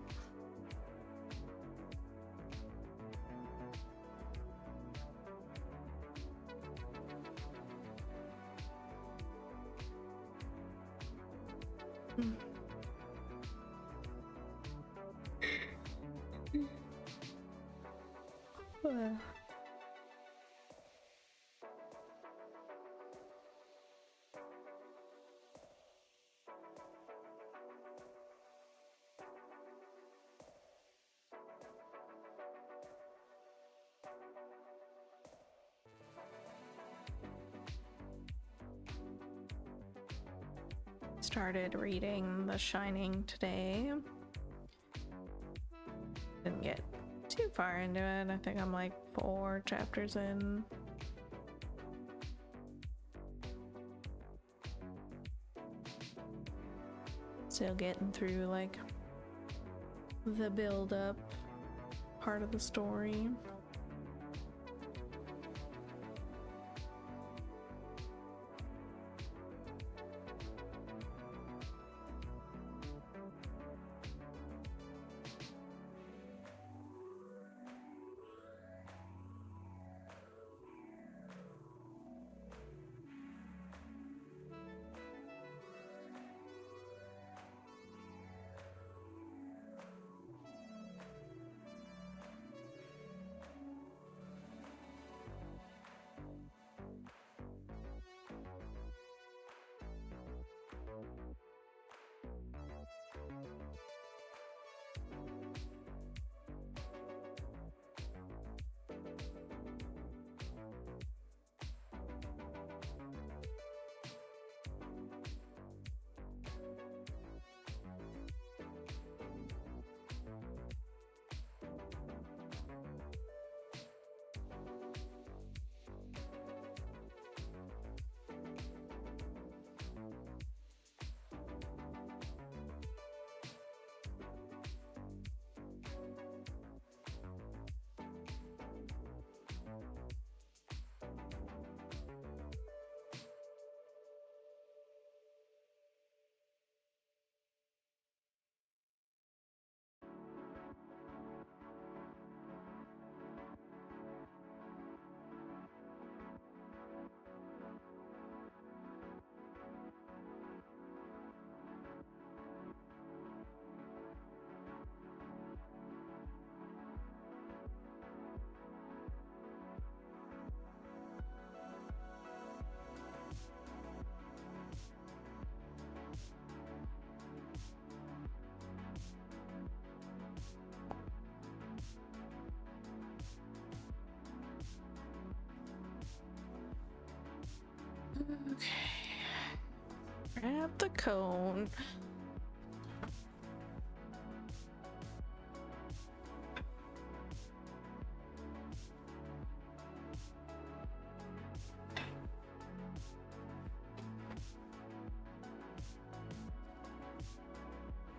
Started reading The Shining today. Didn't get too far into it. I think I'm like 4 chapters in. Still getting through like the build up part of the story. Okay. Grab the cone.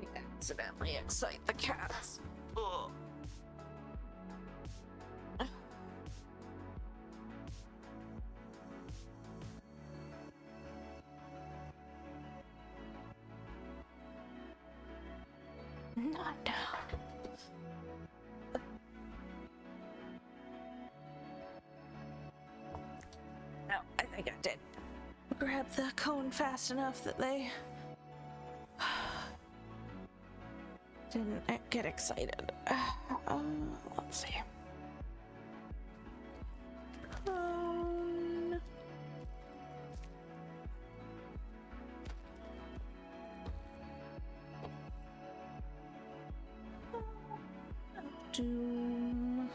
We accidentally excite the cats. Ugh. Not down. No, I think I did. Grab the cone fast enough that they didn't get excited. Let's see. Cone. Doom.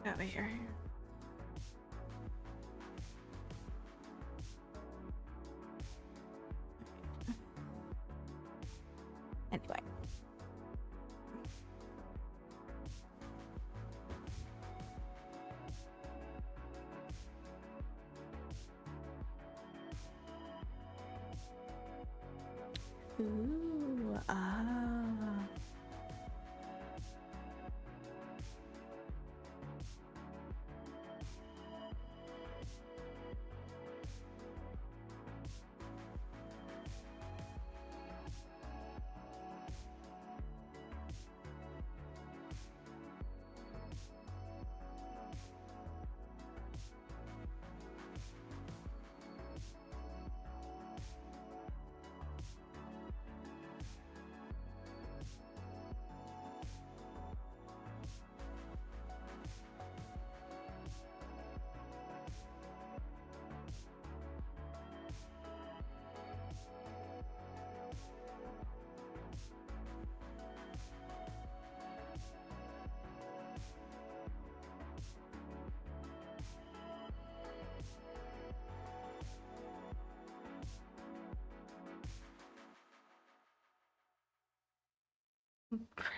Out of here. Anyway. Ooh, ah.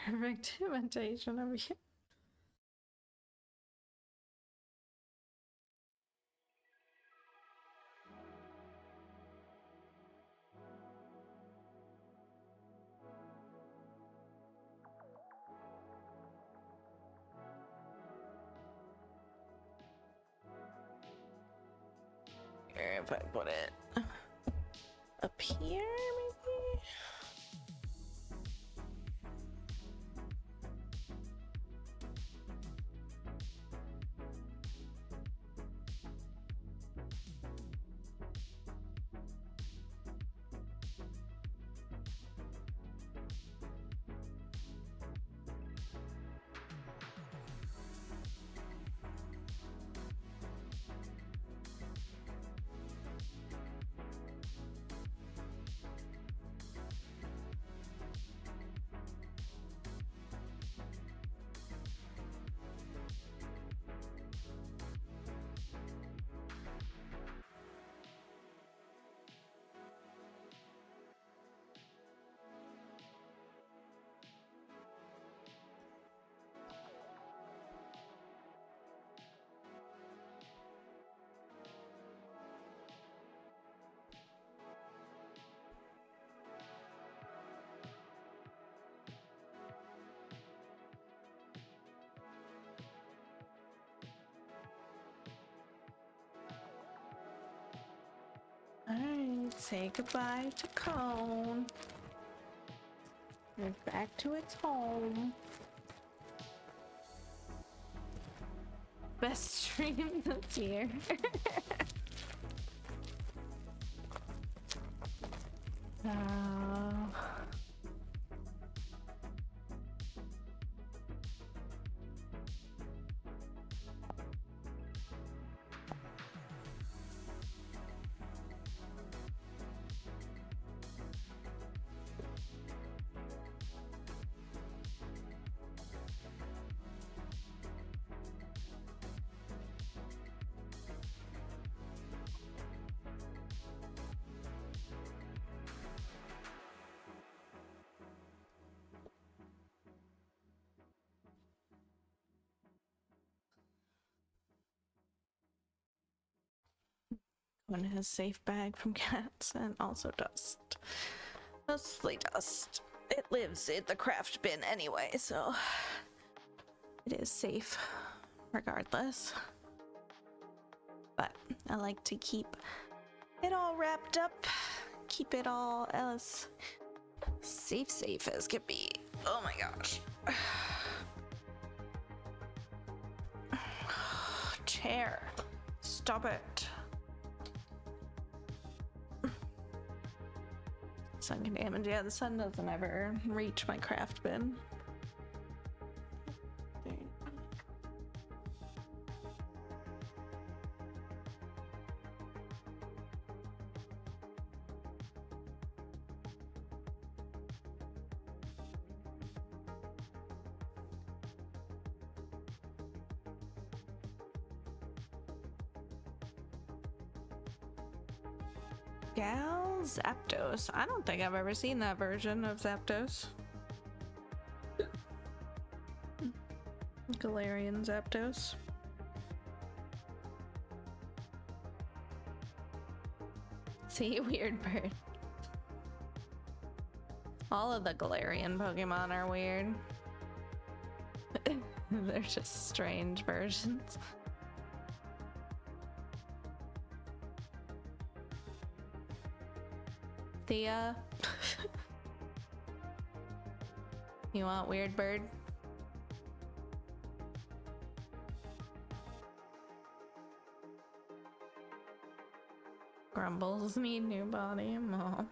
Perfect imitation of you. Here, if I put it up here, maybe? Alright, say goodbye to Cone. Move back to its home. Best stream this year. in his safe bag from cats, and also dust. Mostly dust. It lives in the craft bin anyway, so it is safe regardless. But I like to keep it all wrapped up, keep it all as safe as can be. Oh my gosh. Chair. Stop it. Sun can damage. Yeah, the sun doesn't ever reach my craft bin. Gal Zapdos. I don't think I've ever seen that version of Zapdos. Galarian Zapdos. See, weird bird. All of the Galarian Pokemon are weird. They're just strange versions. Thea. You want weird bird? Grumbles need new body. Oh.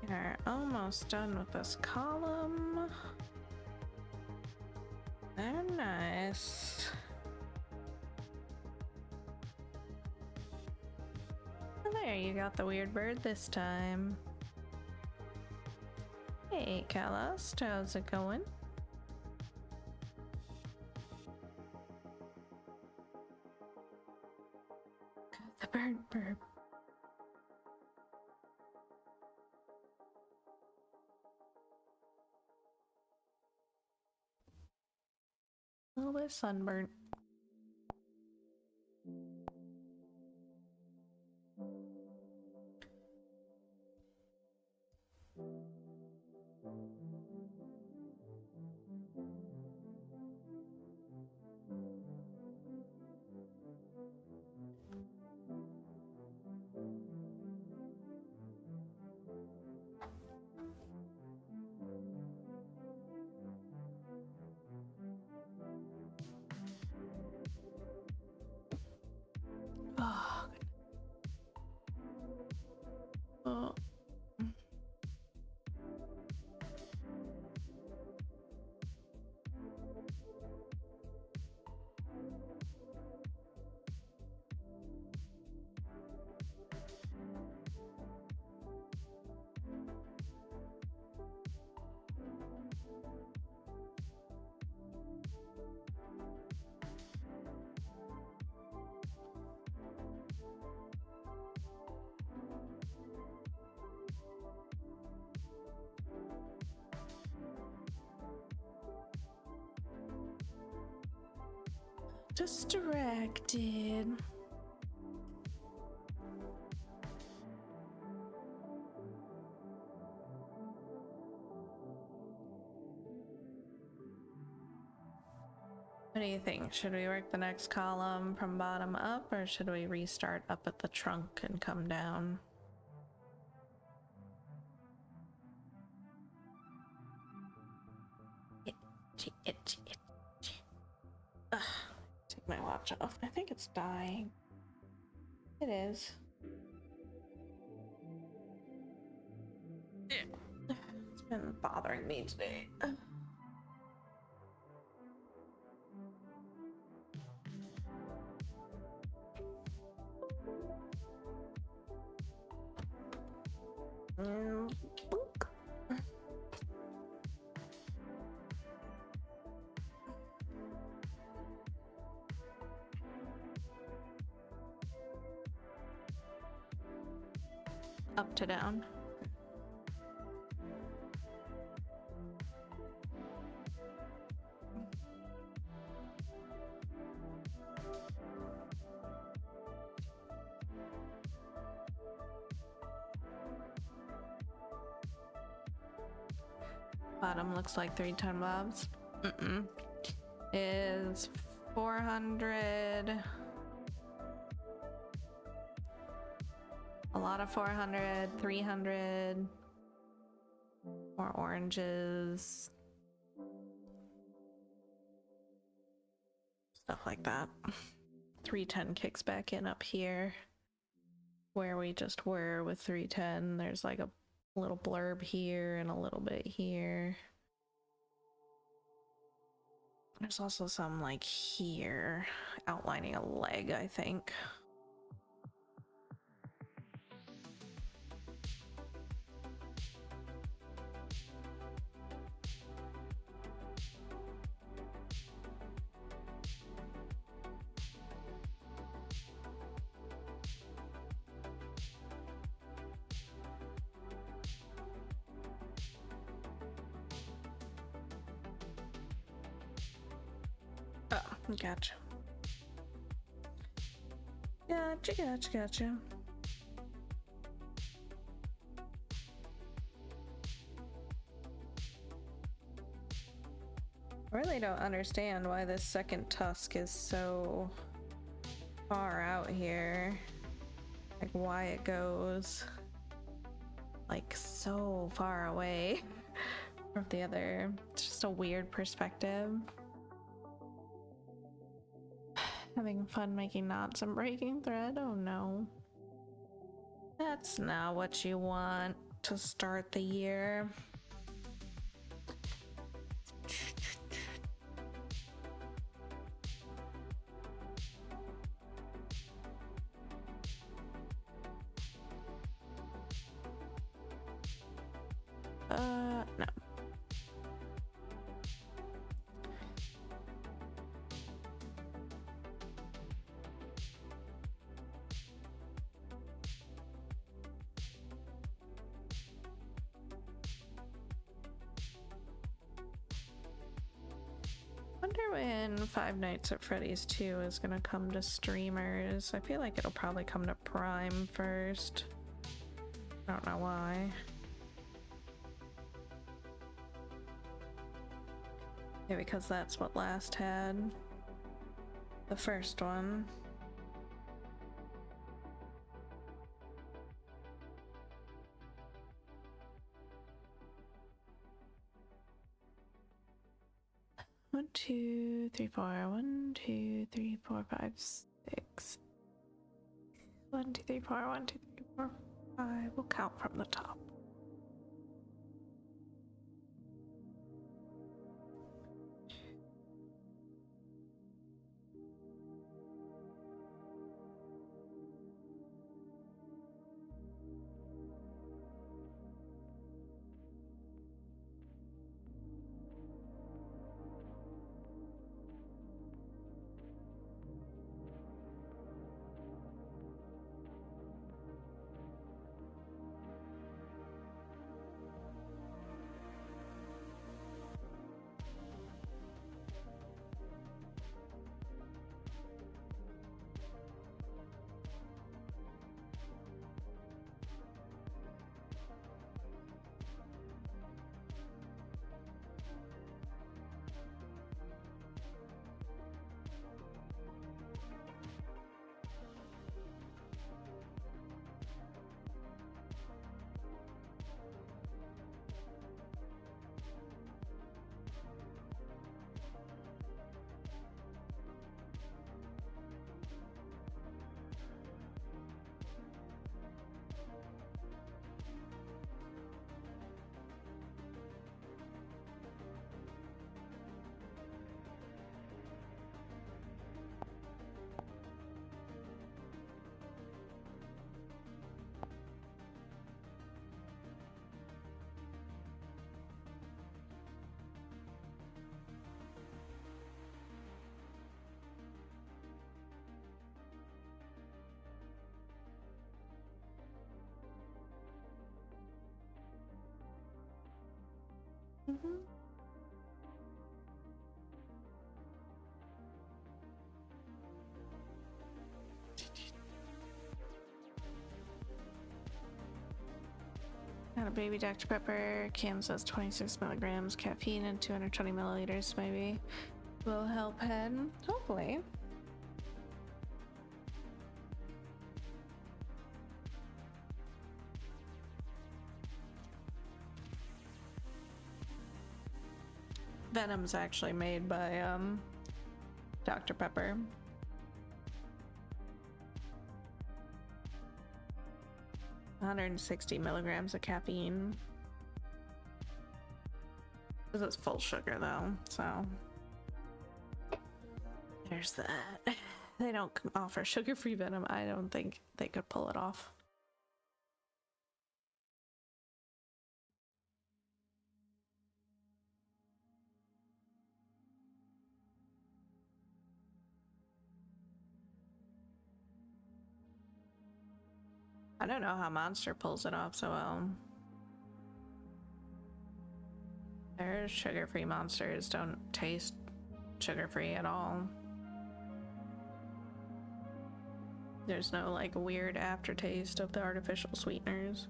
We're almost done with this column. They're nice. Oh, there, you got the weird bird this time. Hey, Kalos, how's it going? The bird. A little bit sunburnt. Oh. Oh. Distracted. What do you think? Should we work the next column from bottom up, or should we restart up at the trunk and come down? Itchy. Ugh. Take my watch off. I think it's dying. It is. It's been bothering me today. Boink. Up to down. Bottom looks like 310 bobs. Is 400. A lot of 400, 300. More oranges. Stuff like that. 310 kicks back in up here where we just were with 310. There's like a little blurb here and a little bit here. There's also some like here outlining a leg, I think. Oh, gotcha. Gotcha. I really don't understand why this second tusk is so far out here. Like why it goes like so far away from the other. It's just a weird perspective. Having fun making knots and breaking thread? Oh no. That's not what you want to start the year. No. Wonder when Five Nights at Freddy's 2 is gonna come to streamers. I feel like it'll probably come to Prime first. I don't know why. Yeah, because that's what last had. The first one. One, two, three, four. 1, 2, 3, 4, 5, 6. 1, 2, 3, 4. 1, 2, 3, 4, 5. We'll count from the top. Baby Dr. Pepper can says 26 milligrams caffeine and 220 milliliters maybe will help head. Hopefully. Venom's actually made by Dr. Pepper. $160 milligrams of caffeine. This is full sugar though, so there's that. They don't offer sugar-free Venom. I don't think they could pull it off. I don't know how Monster pulls it off so well. Their sugar-free Monsters don't taste sugar-free at all. There's no like weird aftertaste of the artificial sweeteners.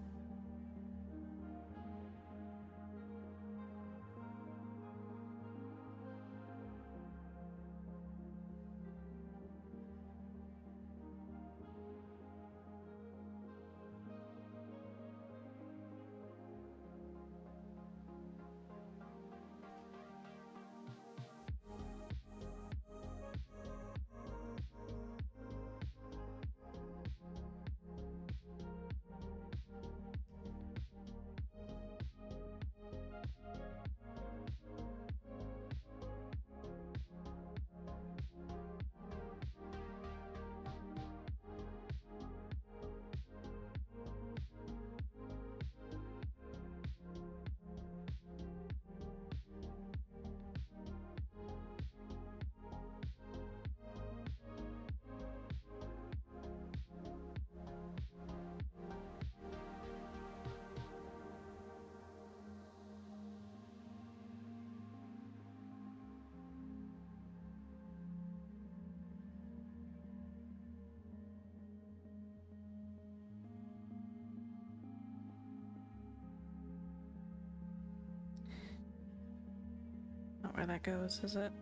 Not where that goes, is it?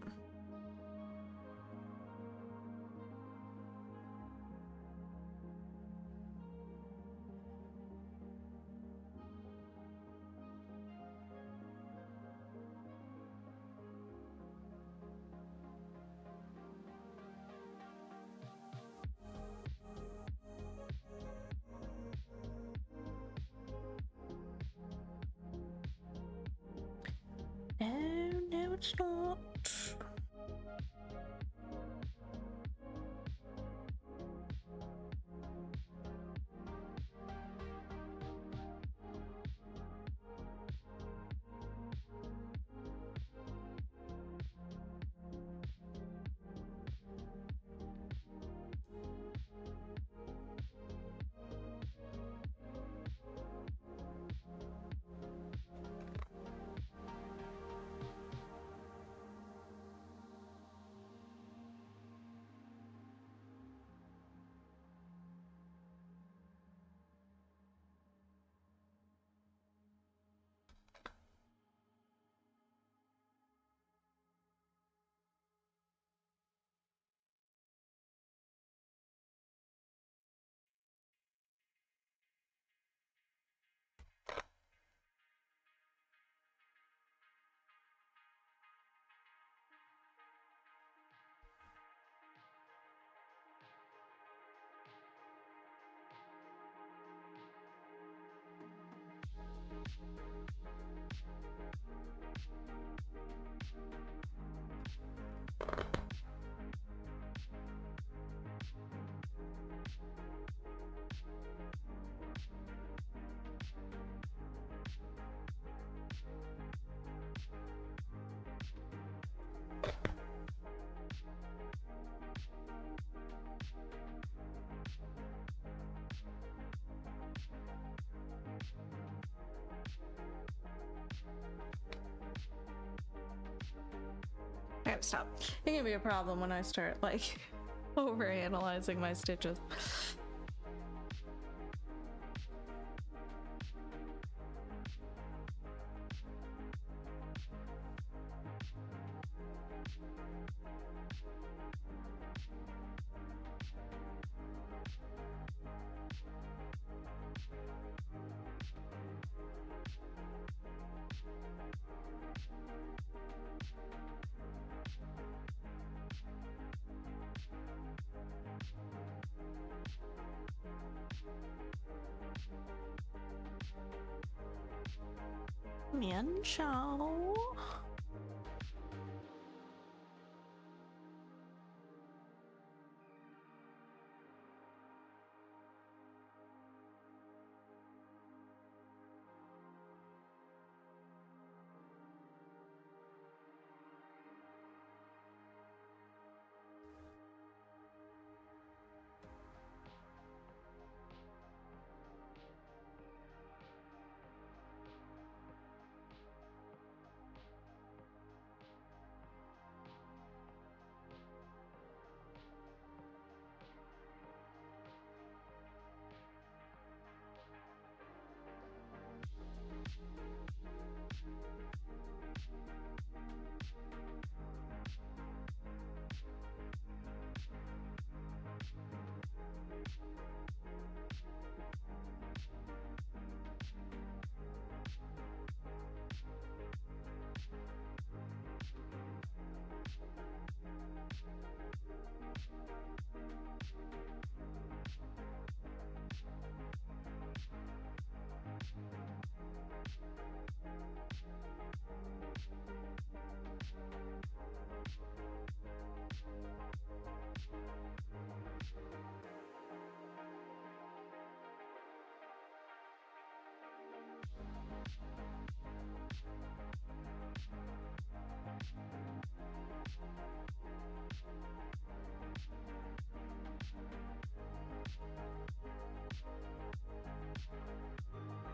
No, it's not. I gotta stop. It can be a problem when I start like over analyzing my stitches. 面罩。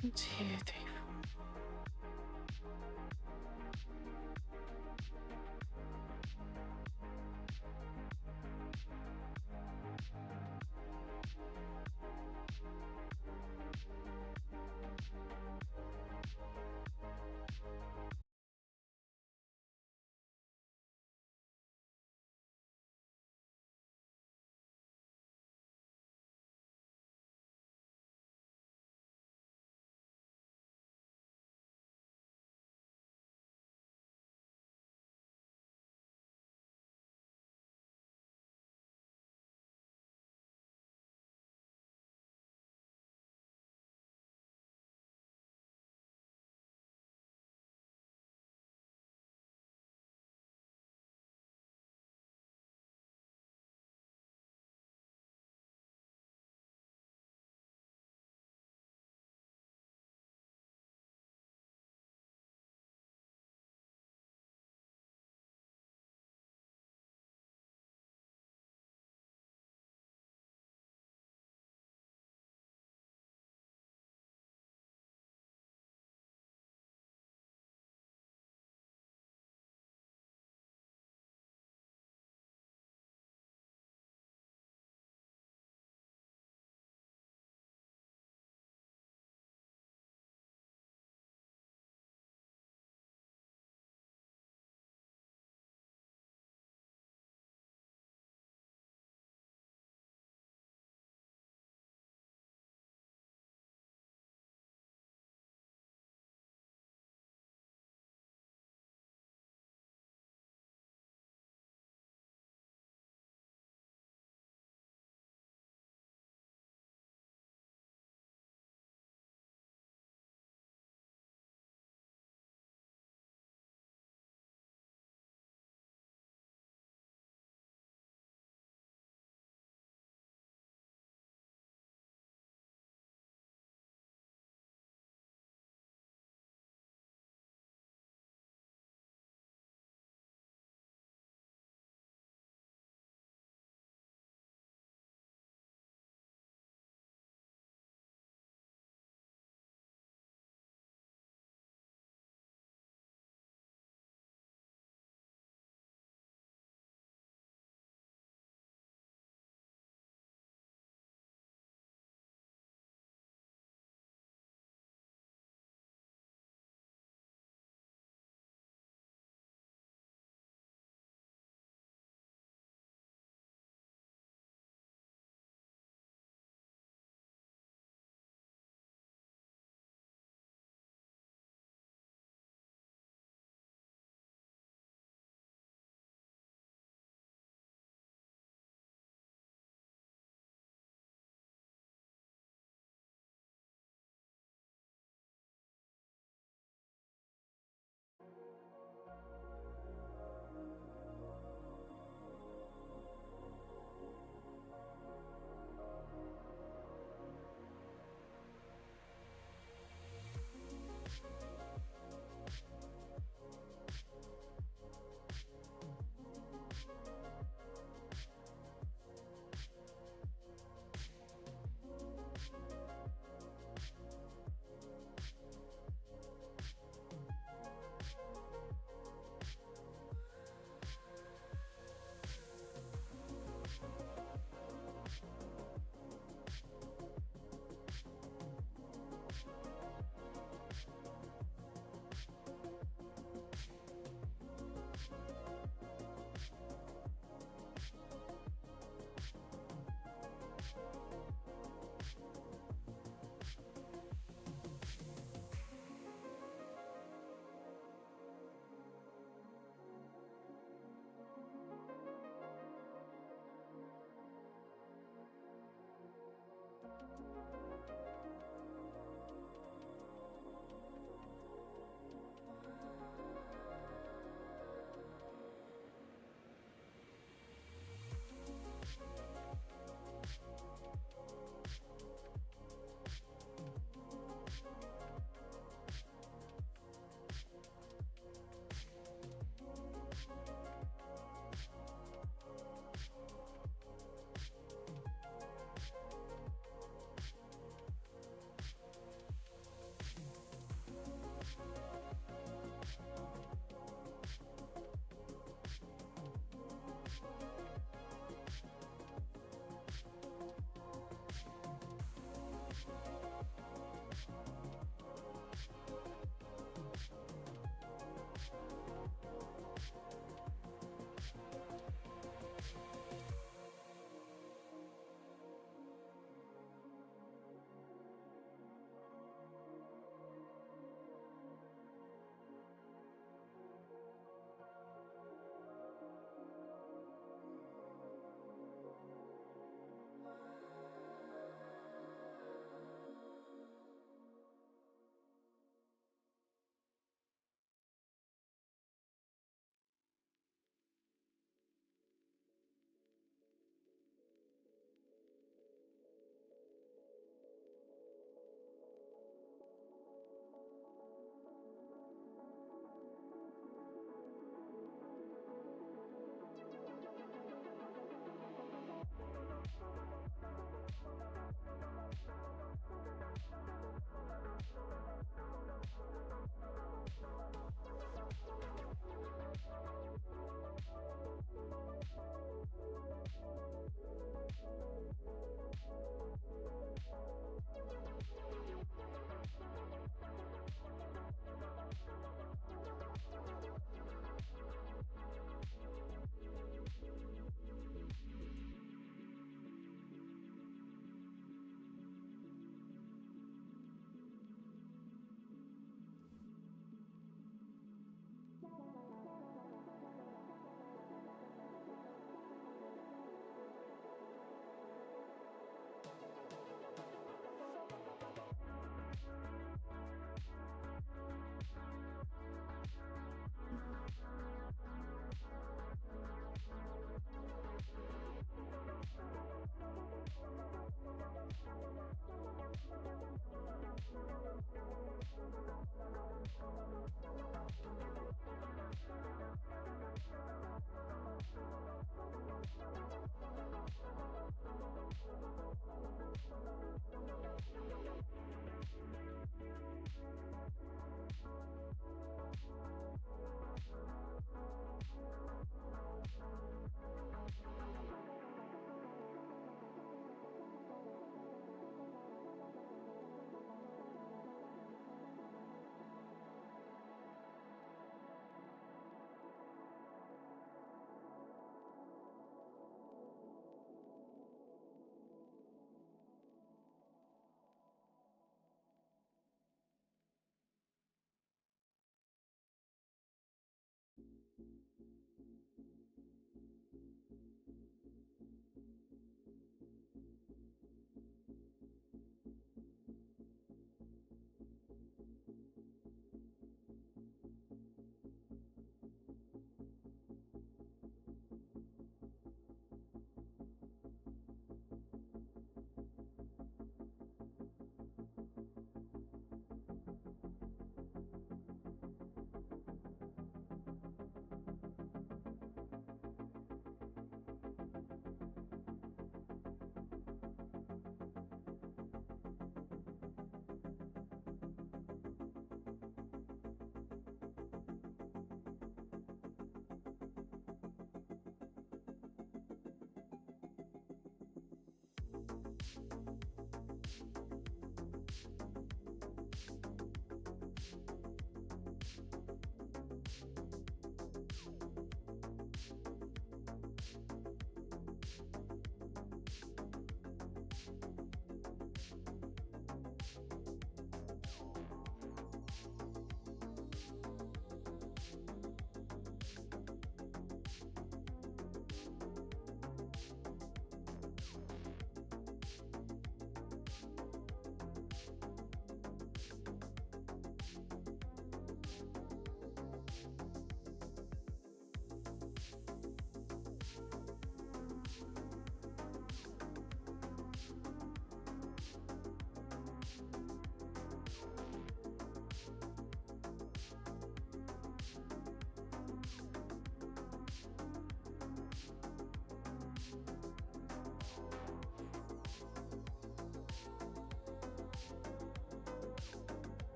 1, 2, 3,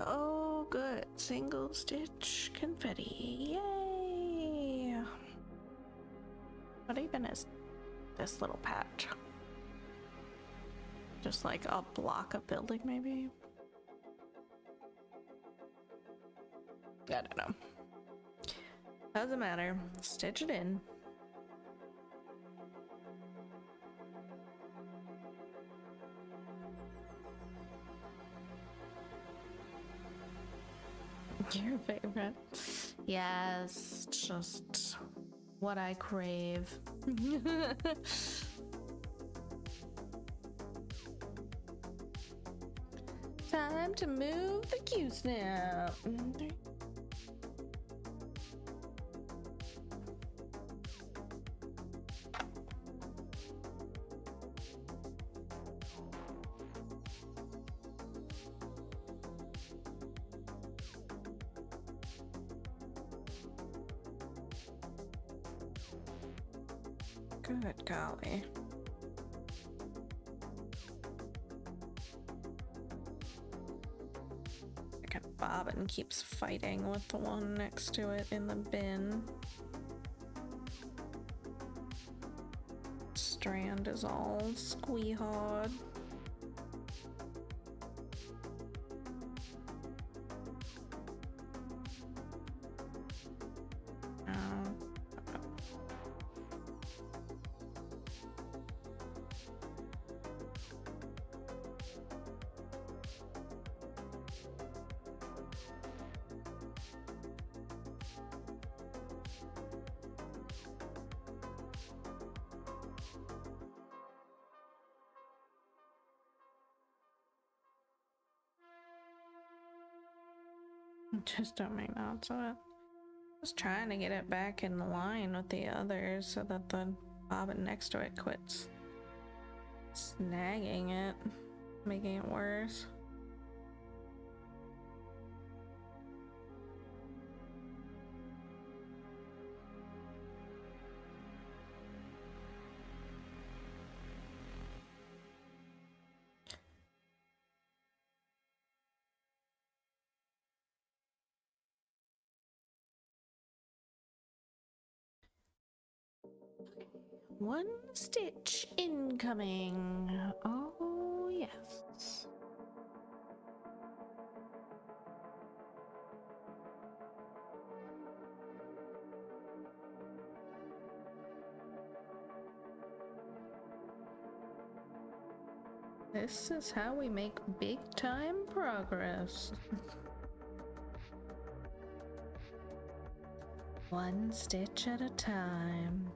Oh, good. Single stitch confetti. Yay! What even is this little patch? Just like a block of building, maybe? I don't know. Doesn't matter. Stitch it in. Your favorite? Yes, just what I crave. Time to move the Q-snap. Good golly. Bobbin keeps fighting with the one next to it in the bin. Strand is all squeehawed. Just don't make notes of it. Just trying to get it back in line with the others so that the bobbin next to it quits snagging it, making it worse. One stitch incoming. Oh, yes. This is how we make big time progress. One stitch at a time.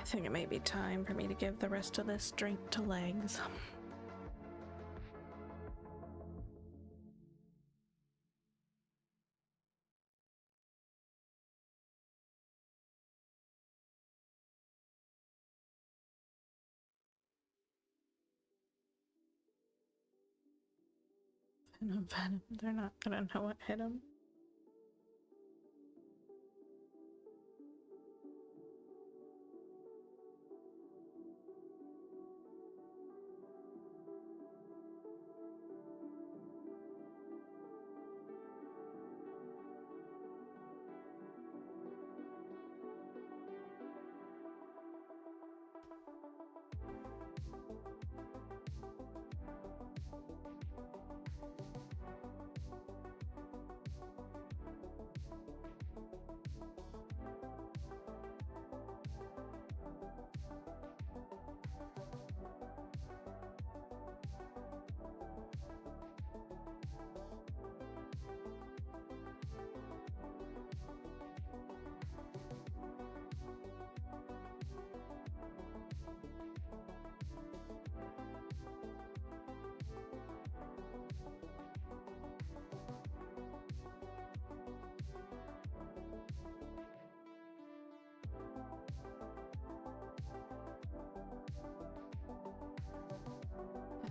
think it may be time for me to give the rest of this drink to Legs. Venom. They're not gonna know what hit him.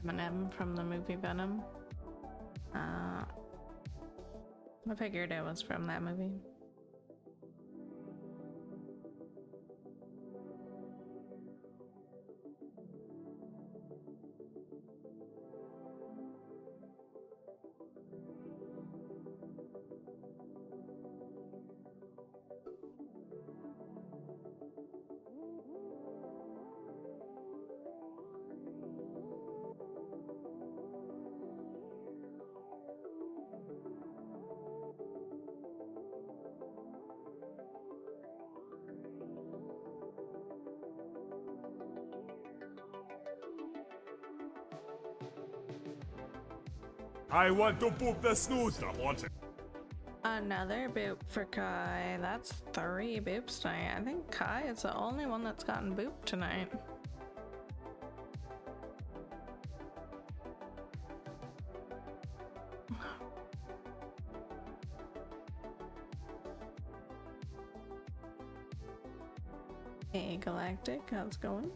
Eminem from the movie Venom. I figured it was from that movie. I want to poop the snooze. Stop watching. Another boop for Kai. That's 3 boops tonight. I think Kai is the only one that's gotten booped tonight. Hey Galactic, how's it going?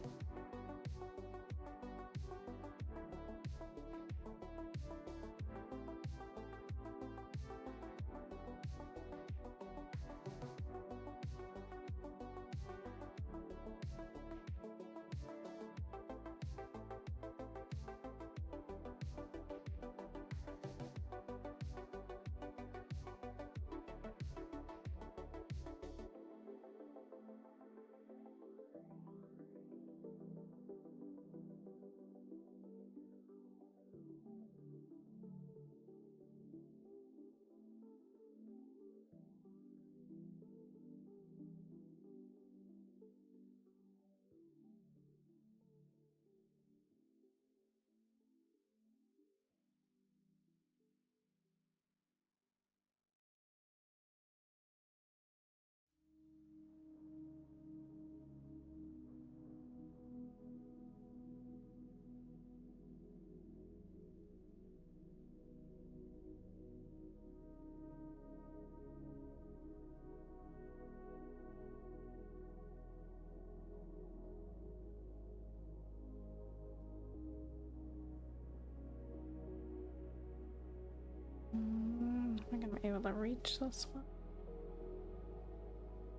Am I gonna be able to reach this one?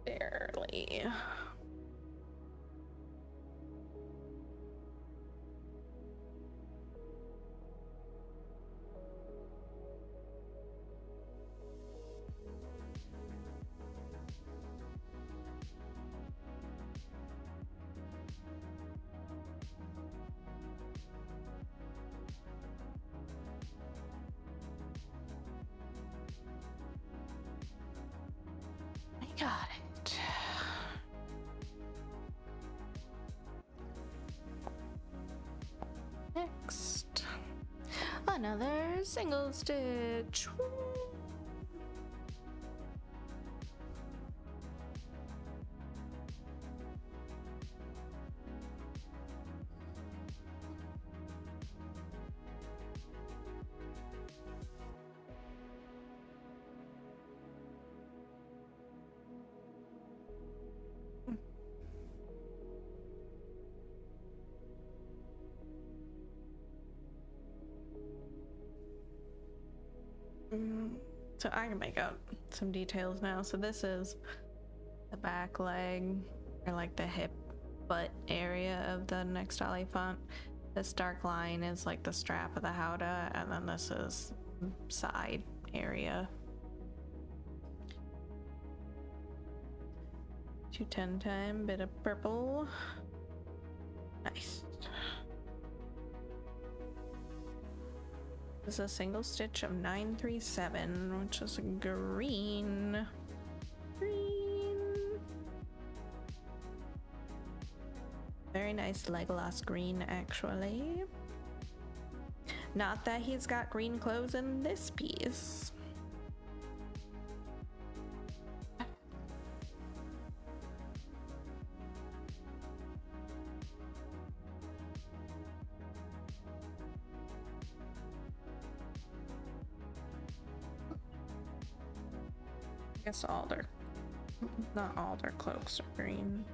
Barely. Got it. Next, another single stitch. Woo. So I can make out some details now. So this is the back leg, or like the hip butt area of the Nextali font. This dark line is like the strap of the howdah, and then this is side area. 210 time, bit of purple. Nice. This is a single stitch of 937, which is green. Green. Very nice Legolas green, actually. Not that he's got green clothes in this piece. I guess not all their cloaks are green.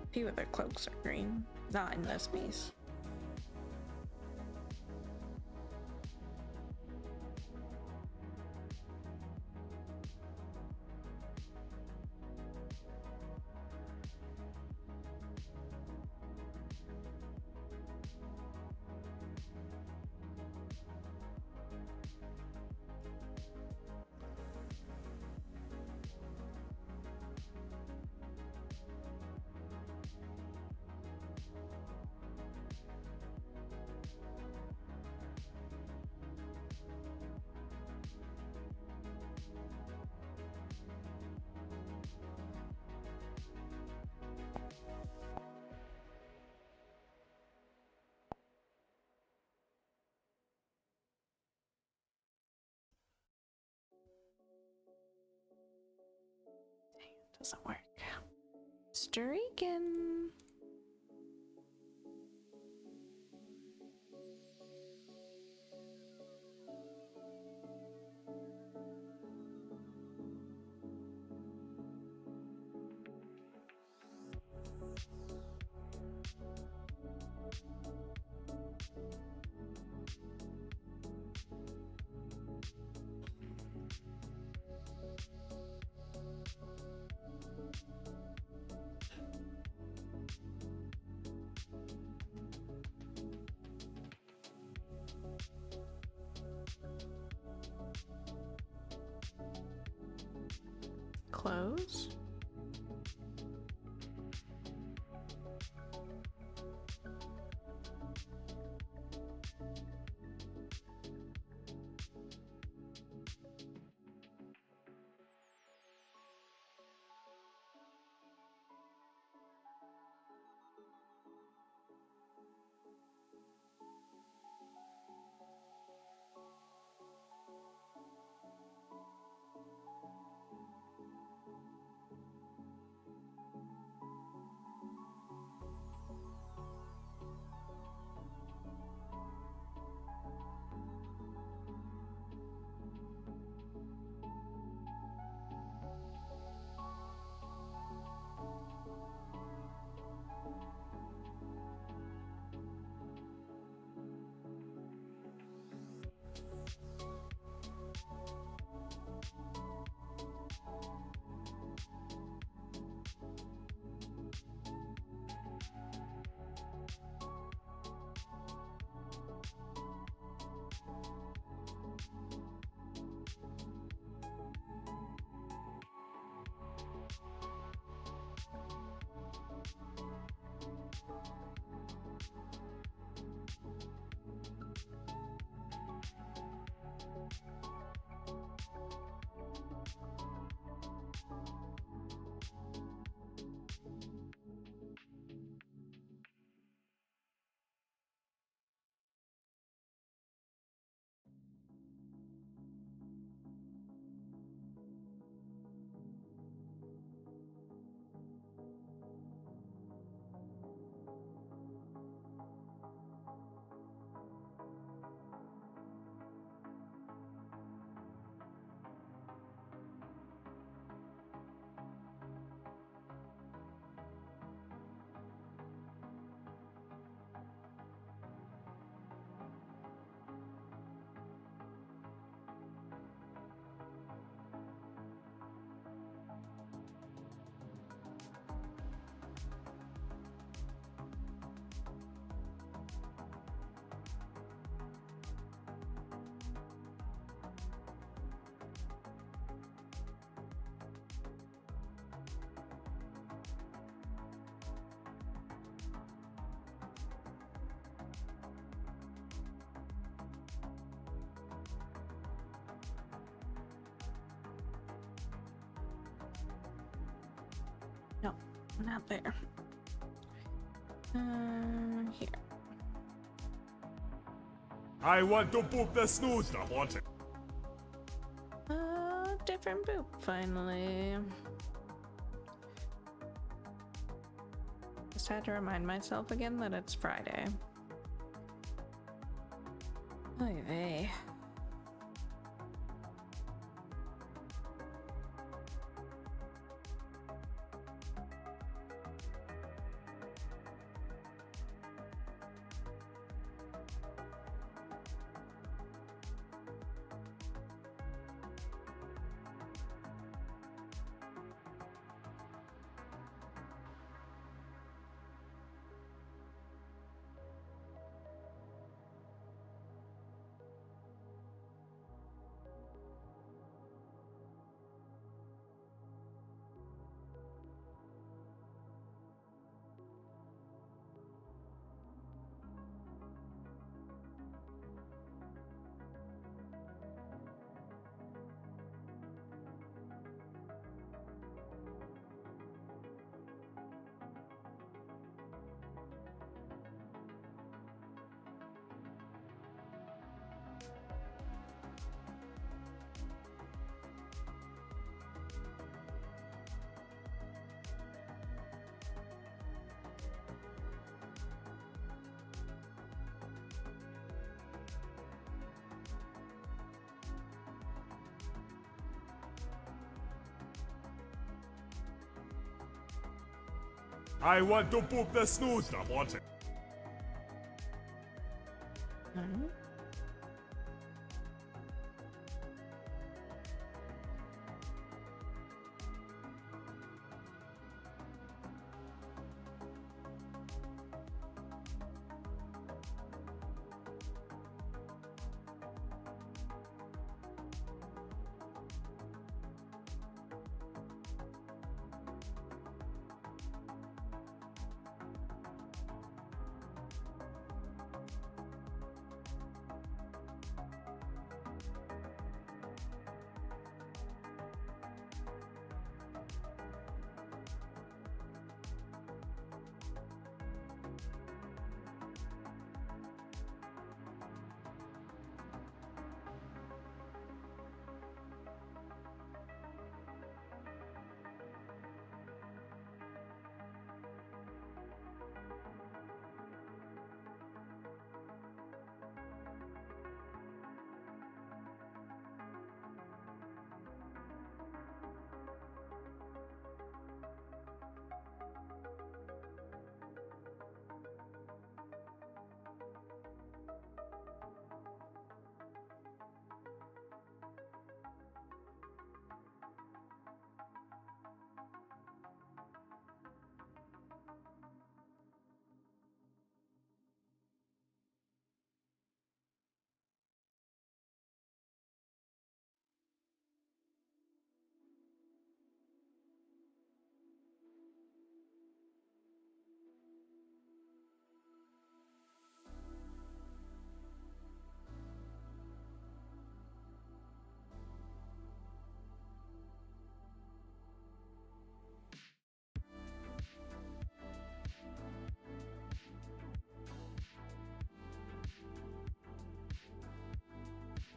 A few of their cloaks are green. Not in this piece. Doesn't work. Streaking. Close. No, not there. Here. I want to poop the snooze. Stop wanting. Different poop, finally. Just had to remind myself again that it's Friday. Oy vey. I want to poop the snooze. Stop wanting. Alright.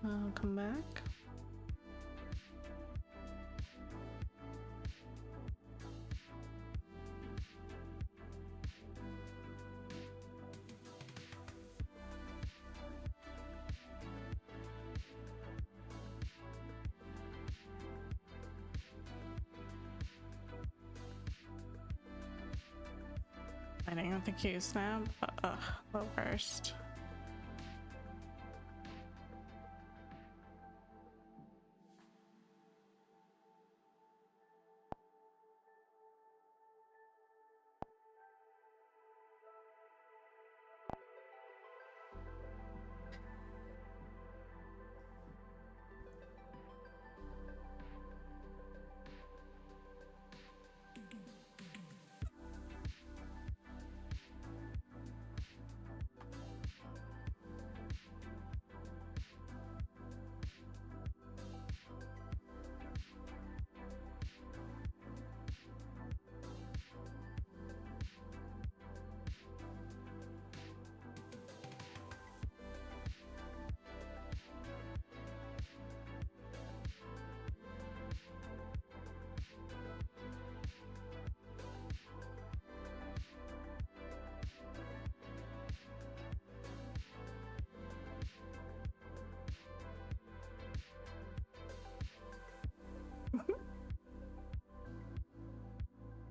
I'll come back. Lighting up the Q snap. The worst.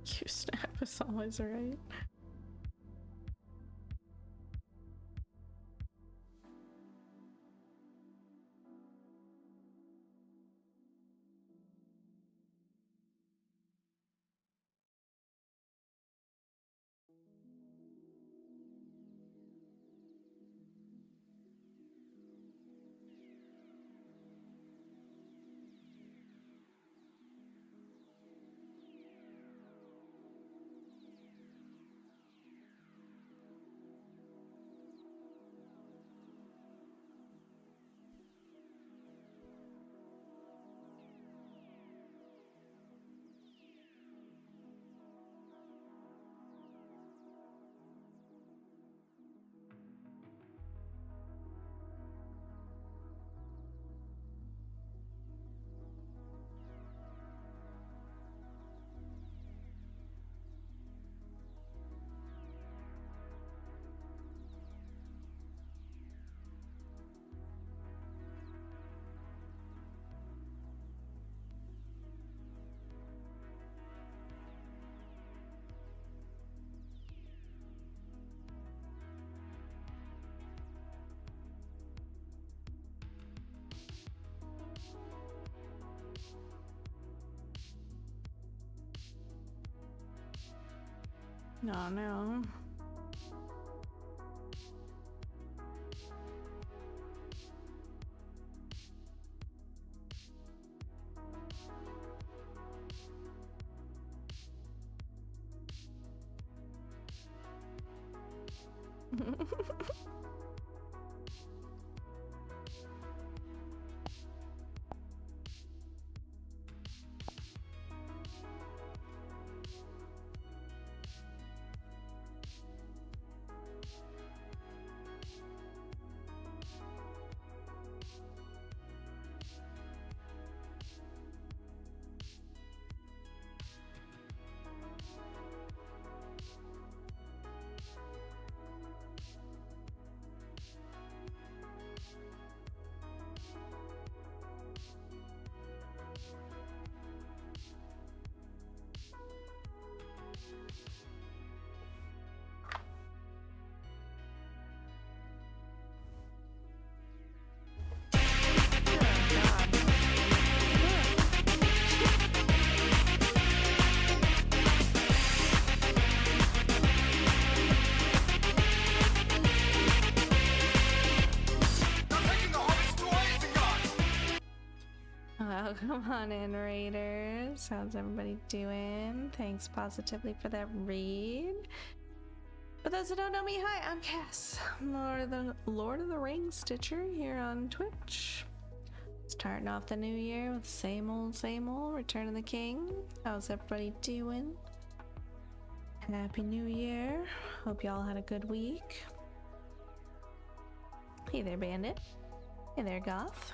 You snap is always right. No, no. Oh, come on in, Raiders. How's everybody doing? Thanks positively for that read. For those who don't know me, hi, I'm Cass, Lord of the Rings Stitcher here on Twitch. Starting off the new year with same old, Return of the King. How's everybody doing? Happy New Year. Hope y'all had a good week. Hey there, Bandit. Hey there, Goth.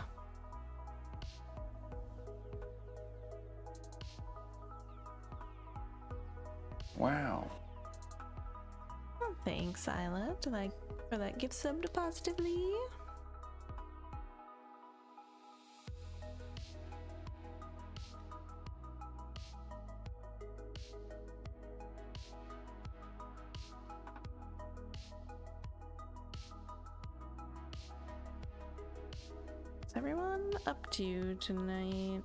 Wow. Oh, thanks, Isla, for that gift sub to positively. What's everyone up to tonight?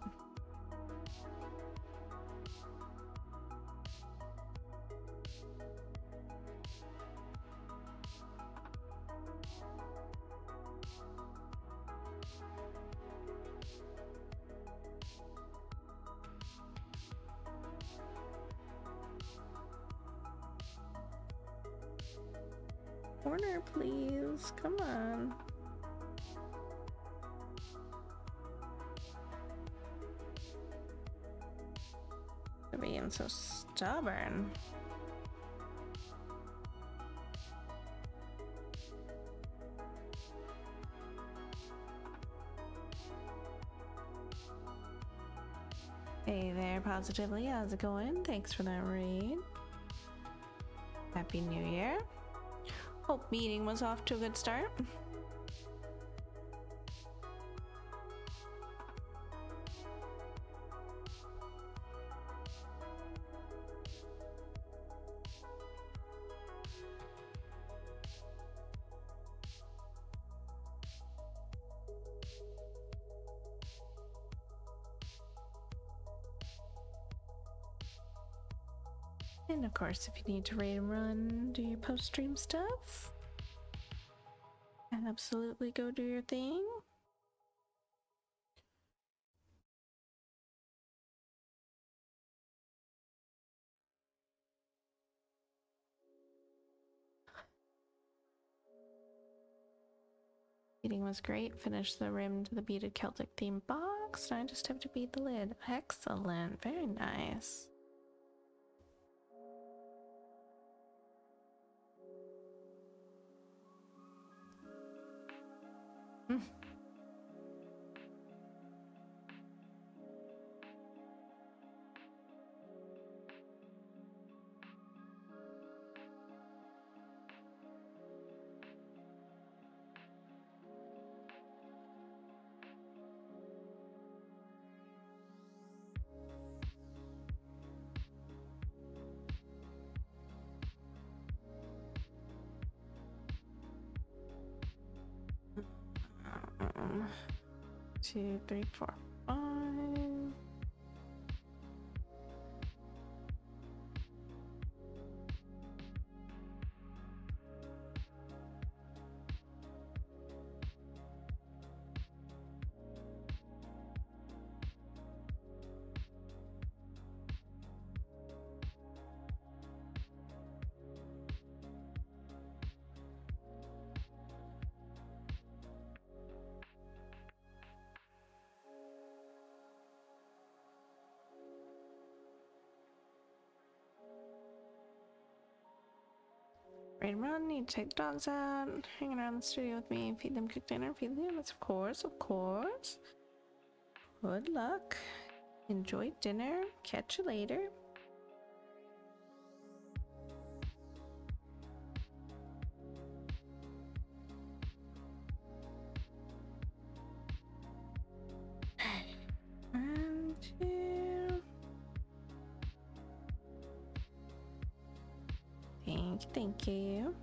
Corner, please. Come on. They're being so stubborn. Hey there, positively. How's it going? Thanks for that read. Happy New Year. Hope meeting was off to a good start. And of course, if you need to raid and run, do your post stream stuff, absolutely go do your thing. Beating was great. Finished the rim to the beaded Celtic theme box. Now I just have to beat the lid. Excellent. Very nice. Two, three, four, five. Raid and run, need to take the dogs out, hanging around the studio with me, feed them cooked dinner, feed the humans, of course, of course. Good luck. Enjoy dinner. Catch you later. One, two. Thank you, thank you.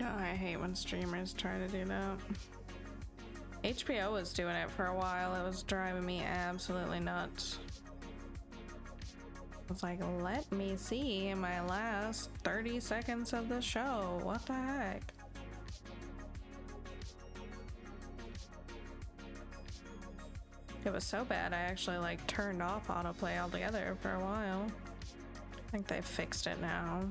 Oh, I hate when streamers try to do that. HBO was doing it for a while. It was driving me absolutely nuts. It's like, let me see my last 30 seconds of the show. What the heck? It was so bad I actually like turned off autoplay altogether for a while. I think they fixed it now.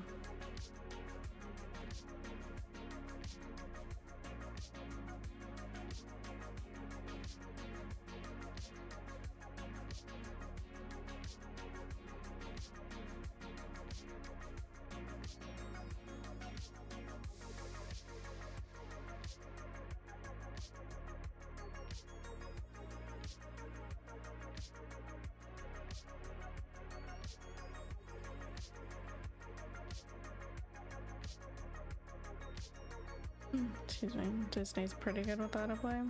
Excuse me, Disney's pretty good with autoplay.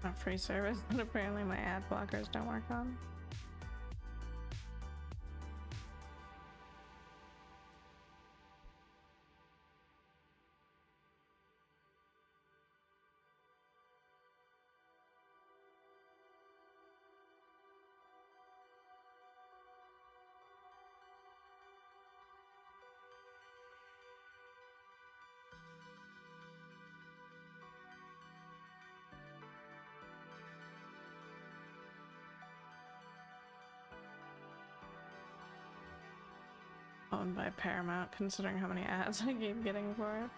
A free service that apparently my ad blockers don't work on. Owned by Paramount, considering how many ads I keep getting for it.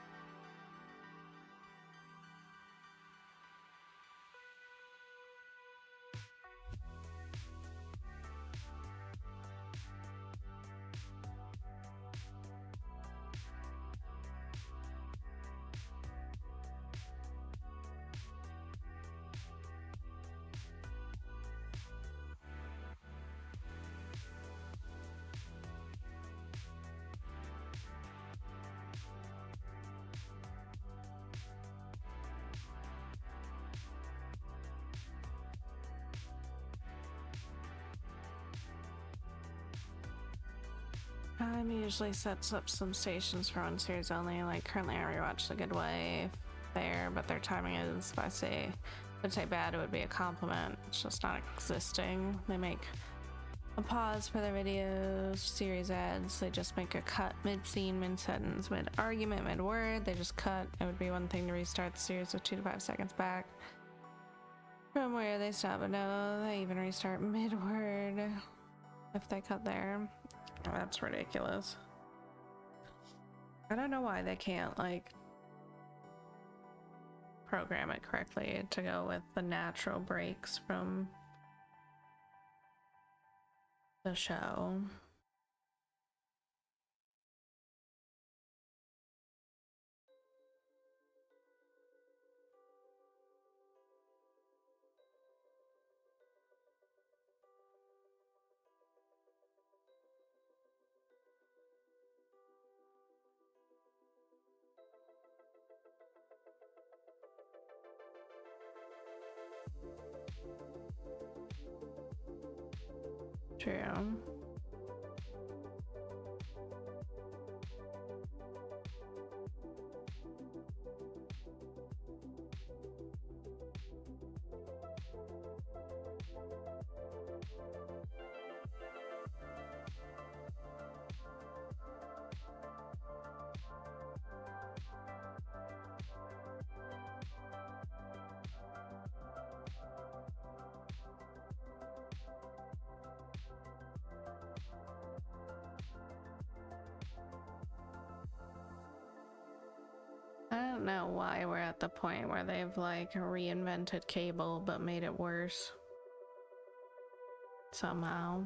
Usually sets up some stations for one series only. Like currently I rewatch The Good Wife there, but their timing is, if I would say bad, it would be a compliment. It's just not existing. They make a pause for their videos, series ads. They just make a cut mid-scene, mid-sentence, mid-argument, mid-word. They just cut. It would be one thing to restart the series with 2 to 5 seconds back from where they stop, but no, they even restart mid-word if they cut there. That's ridiculous. I don't know why they can't like program it correctly to go with the natural breaks from the show. True. I don't know why we're at the point where they've like reinvented cable but made it worse somehow.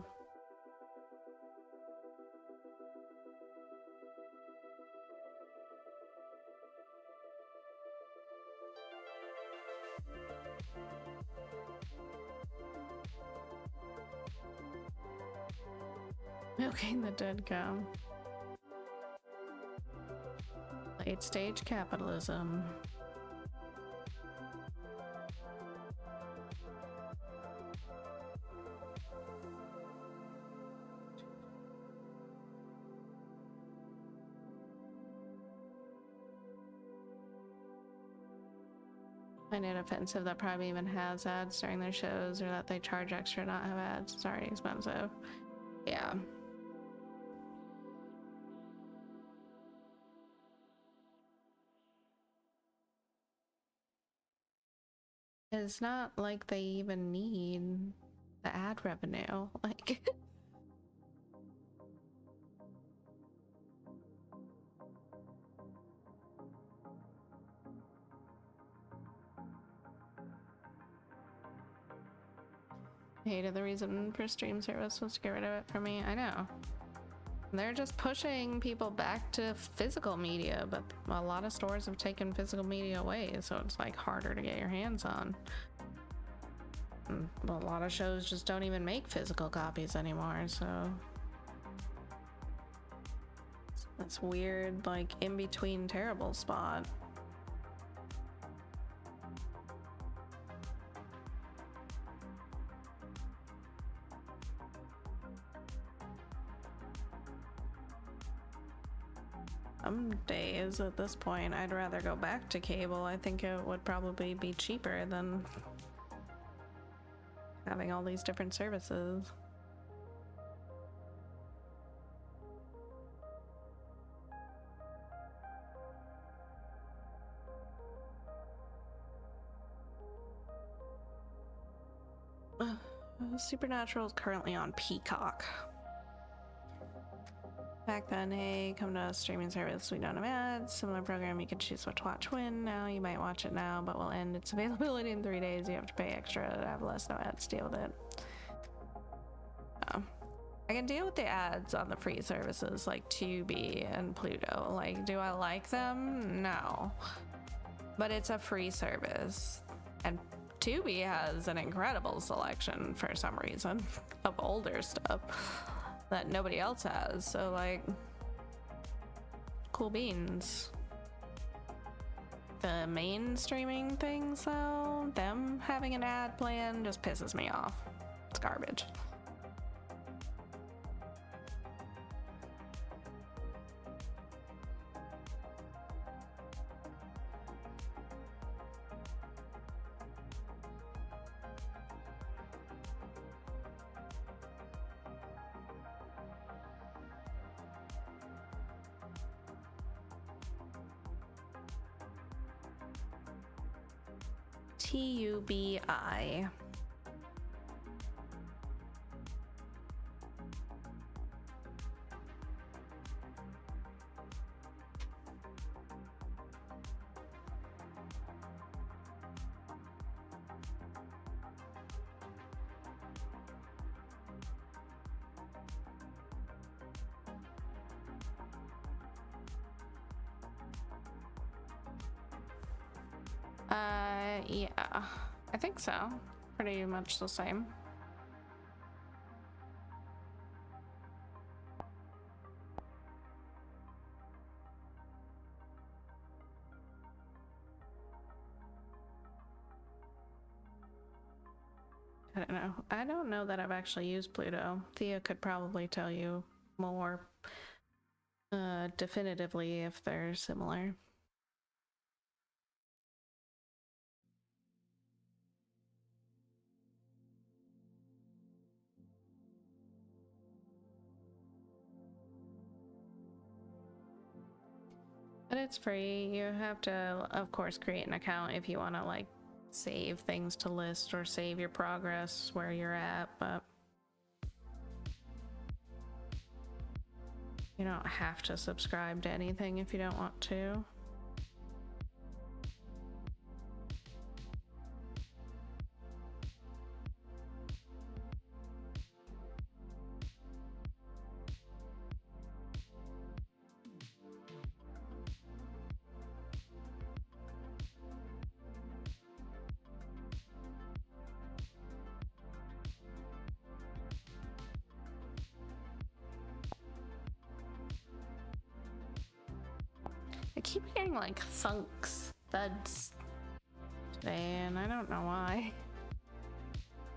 Milking the dead cow. Late stage capitalism. I find it offensive that Prime even has ads during their shows, or that they charge extra to not have ads. It's already expensive. Yeah. It's not like they even need the ad revenue. Like, hated the reason for stream service was to get rid of it for me. I know. They're just pushing people back to physical media, but a lot of stores have taken physical media away, so it's like harder to get your hands on. A lot of shows just don't even make physical copies anymore, so it's weird, like in between terrible spot. Some days at this point, I'd rather go back to cable. I think it would probably be cheaper than having all these different services. Supernatural is currently on Peacock. Back then, hey, come to a streaming service, we don't have ads. Similar program, you can choose what to watch when. Now, you might watch it now, but will end its availability in 3 days. You have to pay extra to have less no ads. Deal with it. I can deal with the ads on the free services like Tubi and Pluto. Like, do I like them? No. But it's a free service. And Tubi has an incredible selection for some reason of older stuff that nobody else has, so like, cool beans. The main streaming things though, them having an ad plan just pisses me off. It's garbage. TUBI. Yeah, I think so. Pretty much the same. I don't know. I don't know that I've actually used Pluto. Thea could probably tell you more definitively if they're similar. But it's free. You have to, of course, create an account if you want to, like, save things to list or save your progress where you're at, but you don't have to subscribe to anything if you don't want to. I keep hearing like thunks, thuds today, and I don't know why.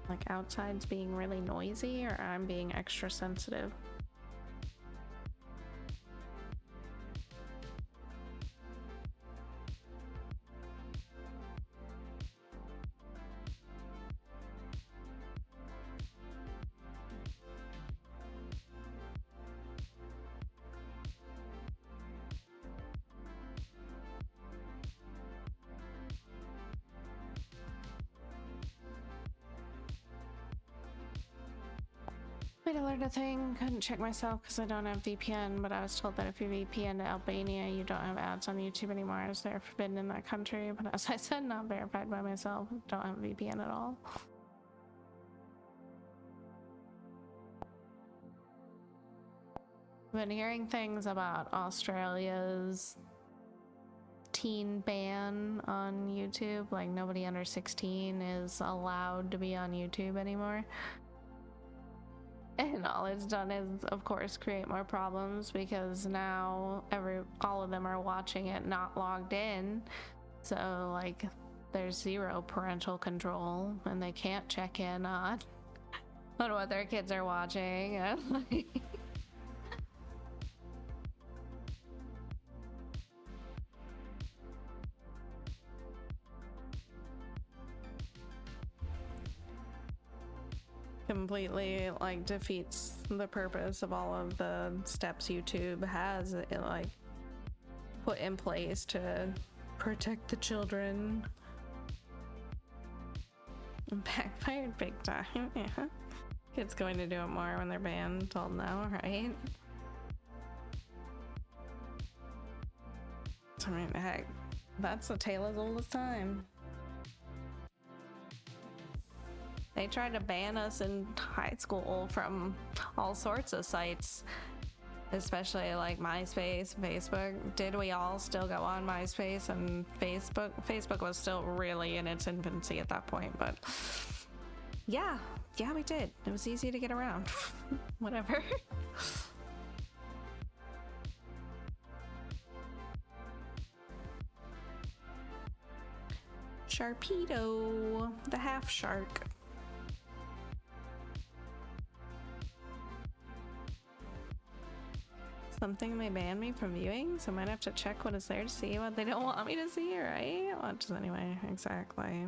Like outside's being really noisy, or I'm being extra sensitive. Wait, I learned a thing. Couldn't check myself because I don't have VPN, but I was told that if you VPN to Albania, you don't have ads on YouTube anymore as they're forbidden in that country. But as I said, not verified by myself. Don't have a VPN at all. I've been hearing things about Australia's teen ban on YouTube. Like nobody under 16 is allowed to be on YouTube anymore. And all it's done is, of course, create more problems because now all of them are watching it not logged in. So, like, there's zero parental control and they can't check in on what their kids are watching. Completely like defeats the purpose of all of the steps YouTube has like put in place to protect the children. Backfired big time. Yeah, kids going to do it more when they're banned. Told no, right? I mean, heck, that's a tale as old as time. They tried to ban us in high school from all sorts of sites, especially like MySpace, Facebook. Did we all still go on MySpace and Facebook? Facebook was still really in its infancy at that point, but yeah, we did. It was easy to get around. Whatever. Sharpedo, the half shark. Something they banned me from viewing, so I might have to check what is there to see what they don't want me to see, right? Well, just anyway, exactly.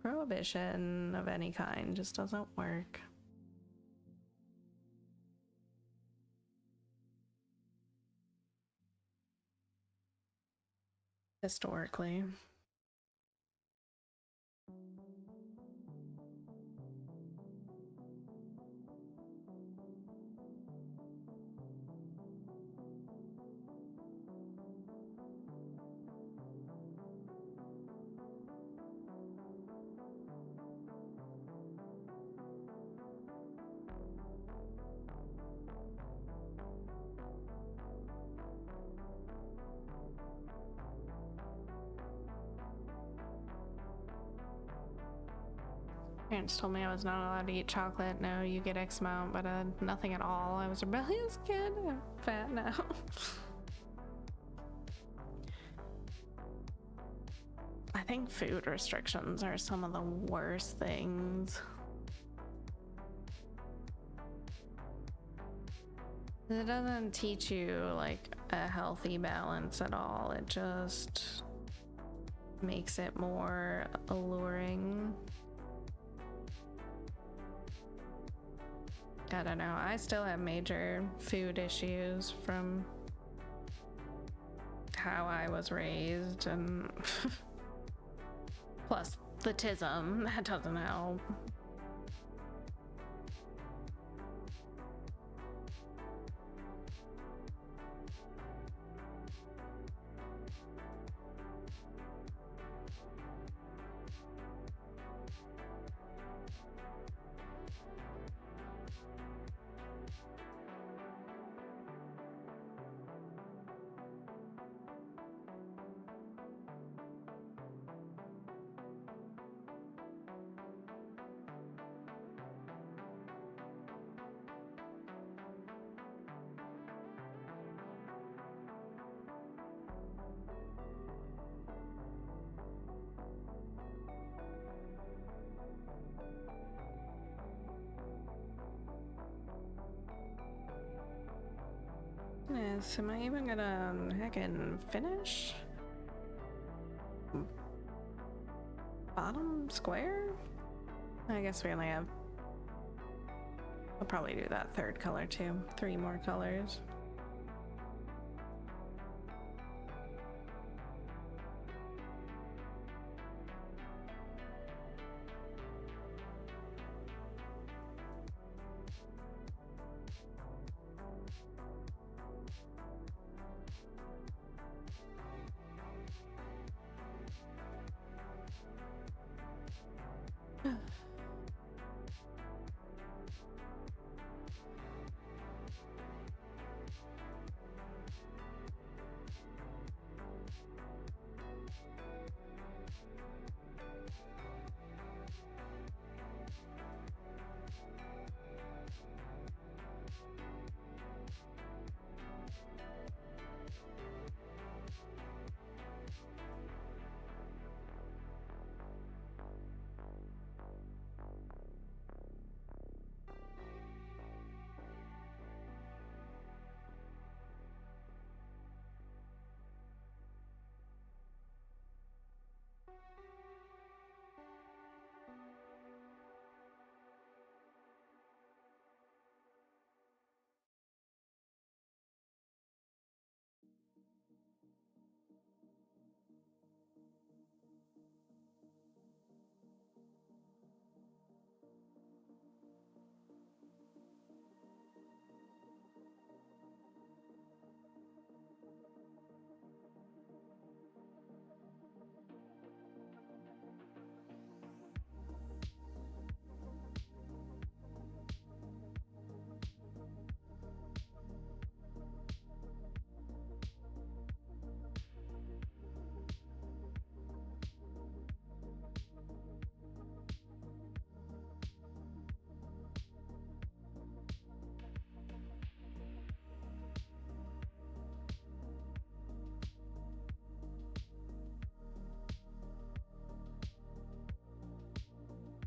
Prohibition of any kind just doesn't work. Historically. Parents told me I was not allowed to eat chocolate. No, you get X amount, but nothing at all. I was a rebellious kid. I'm fat now. I think food restrictions are some of the worst things. It doesn't teach you like a healthy balance at all. It just makes it more alluring. I don't know. I still have major food issues from how I was raised, and plus the tism, that doesn't help. Yes, am I even gonna heckin' finish? Bottom square? I guess we only have... I'll probably do that third color too. 3 more colors.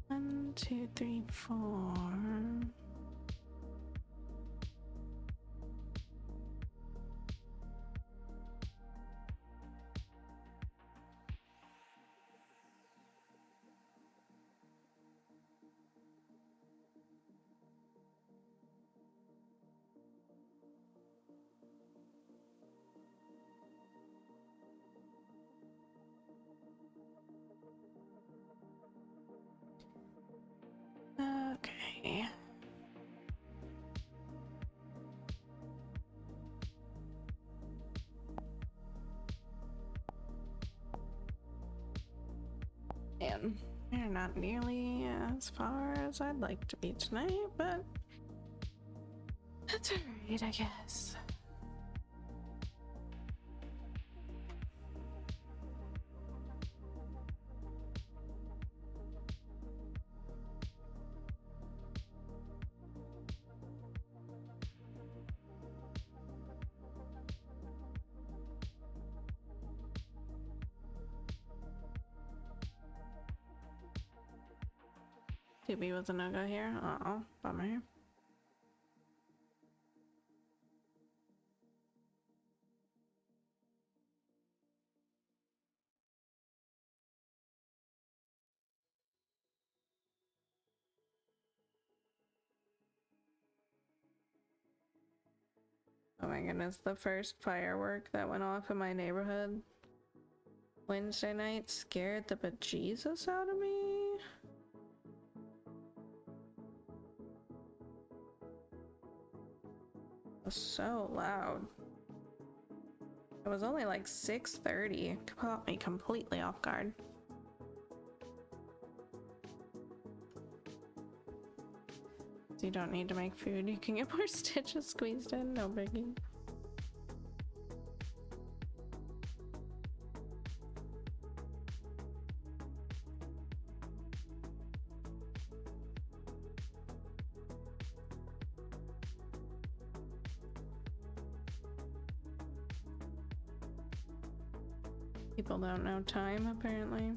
One, two, three, 4. Okay. Man, we're not nearly as far as I'd like to be tonight, but that's alright, I guess. 2B was a no-go here. Oh, bummer. Oh my goodness, the first firework that went off in my neighborhood Wednesday night scared the bejesus out of me. It was so loud. It was only like 6:30. It caught me completely off guard. You don't need to make food. You can get more stitches squeezed in. No biggie. People don't know time, apparently.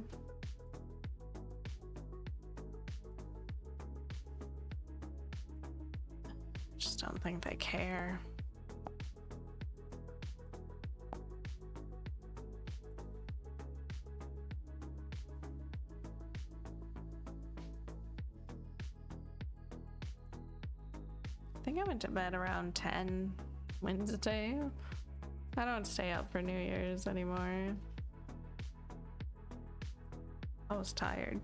Just don't think they care. I think I went to bed around 10 Wednesday. I don't stay up for New Year's anymore. I was tired.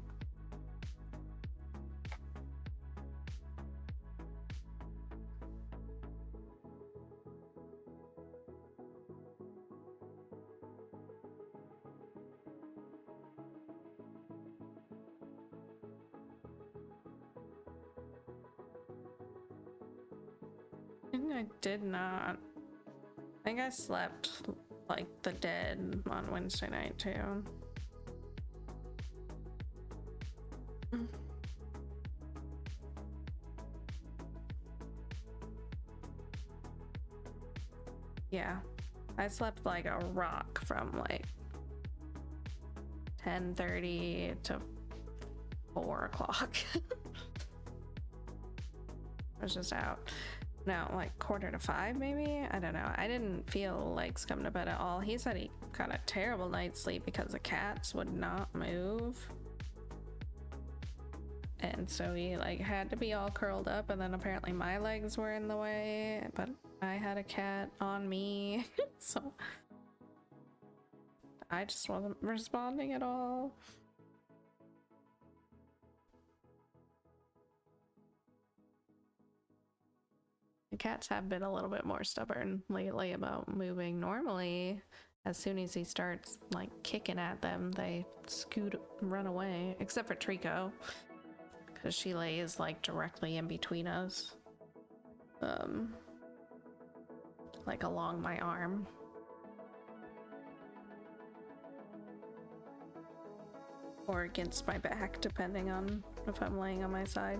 I did not. I think I slept like the dead on Wednesday night too. Yeah, I slept like a rock from like 10:30 to 4 o'clock. I was just out. No, like 4:45 maybe? I don't know. I didn't feel like coming to bed at all. He said he got a terrible night's sleep because the cats would not move. And so he like had to be all curled up, and then apparently my legs were in the way, but I had a cat on me. So I just wasn't responding at all. The cats have been a little bit more stubborn lately about moving. Normally, as soon as he starts like kicking at them, they scoot, run away, except for Trico, because she lays like directly in between us, like along my arm. Or against my back, depending on if I'm laying on my side.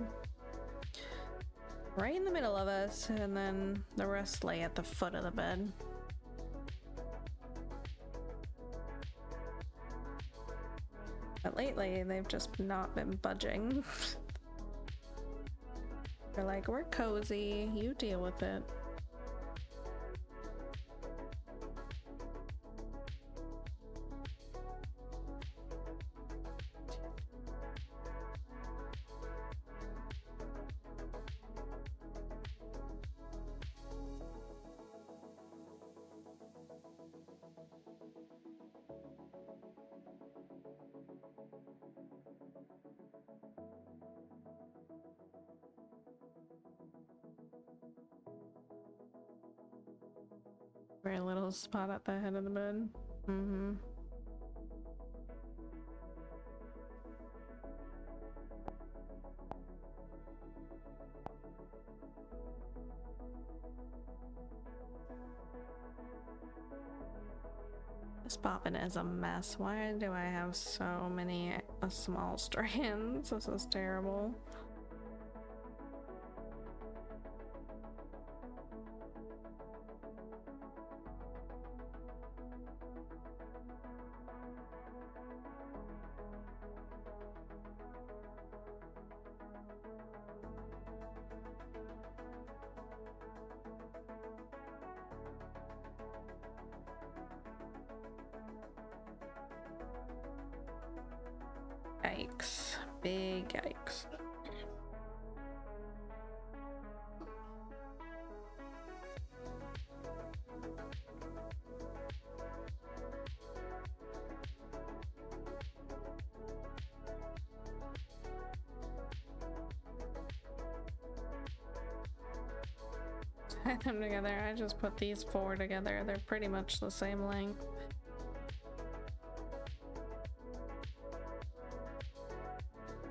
Right in the middle of us, and then the rest lay at the foot of the bed. But lately, they've just not been budging. They're like, we're cozy, you deal with it. Very little spot at the head of the bed. Mm-hmm. This bobbin is a mess. Why do I have so many small strands? This is terrible. yikes. Big yikes. Tie them together. I just put these four together. They're pretty much the same length.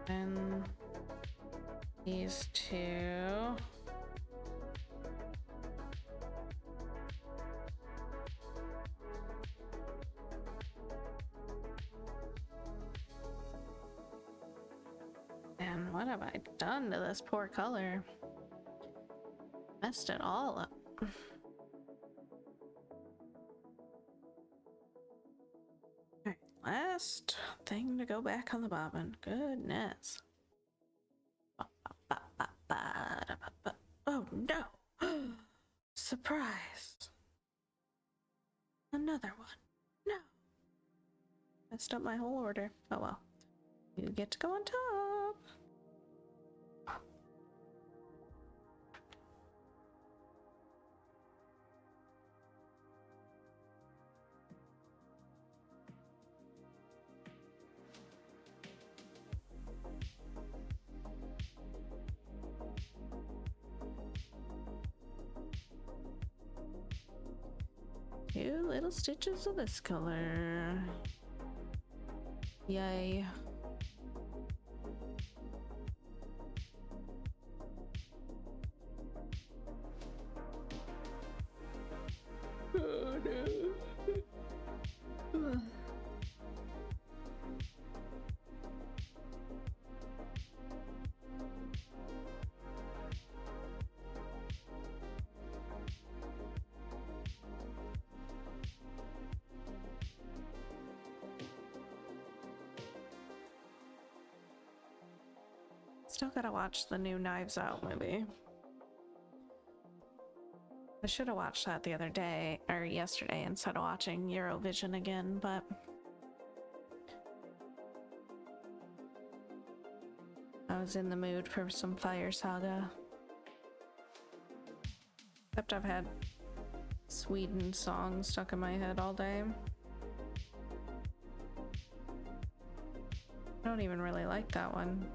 And these two. And what have I done to this poor color? Messed it all up. Alright, last thing to go back on the bobbin. Goodness. Oh no! Surprise! Another one. No! Messed up my whole order. Oh well. You get to go on top. Two little stitches of this color. Yay. Oh no. Still gotta watch the new Knives Out movie. I should have watched that the other day, or yesterday, instead of watching Eurovision again, but I was in the mood for some Fire Saga. Except I've had Sweden songs stuck in my head all day. I don't even really like that one.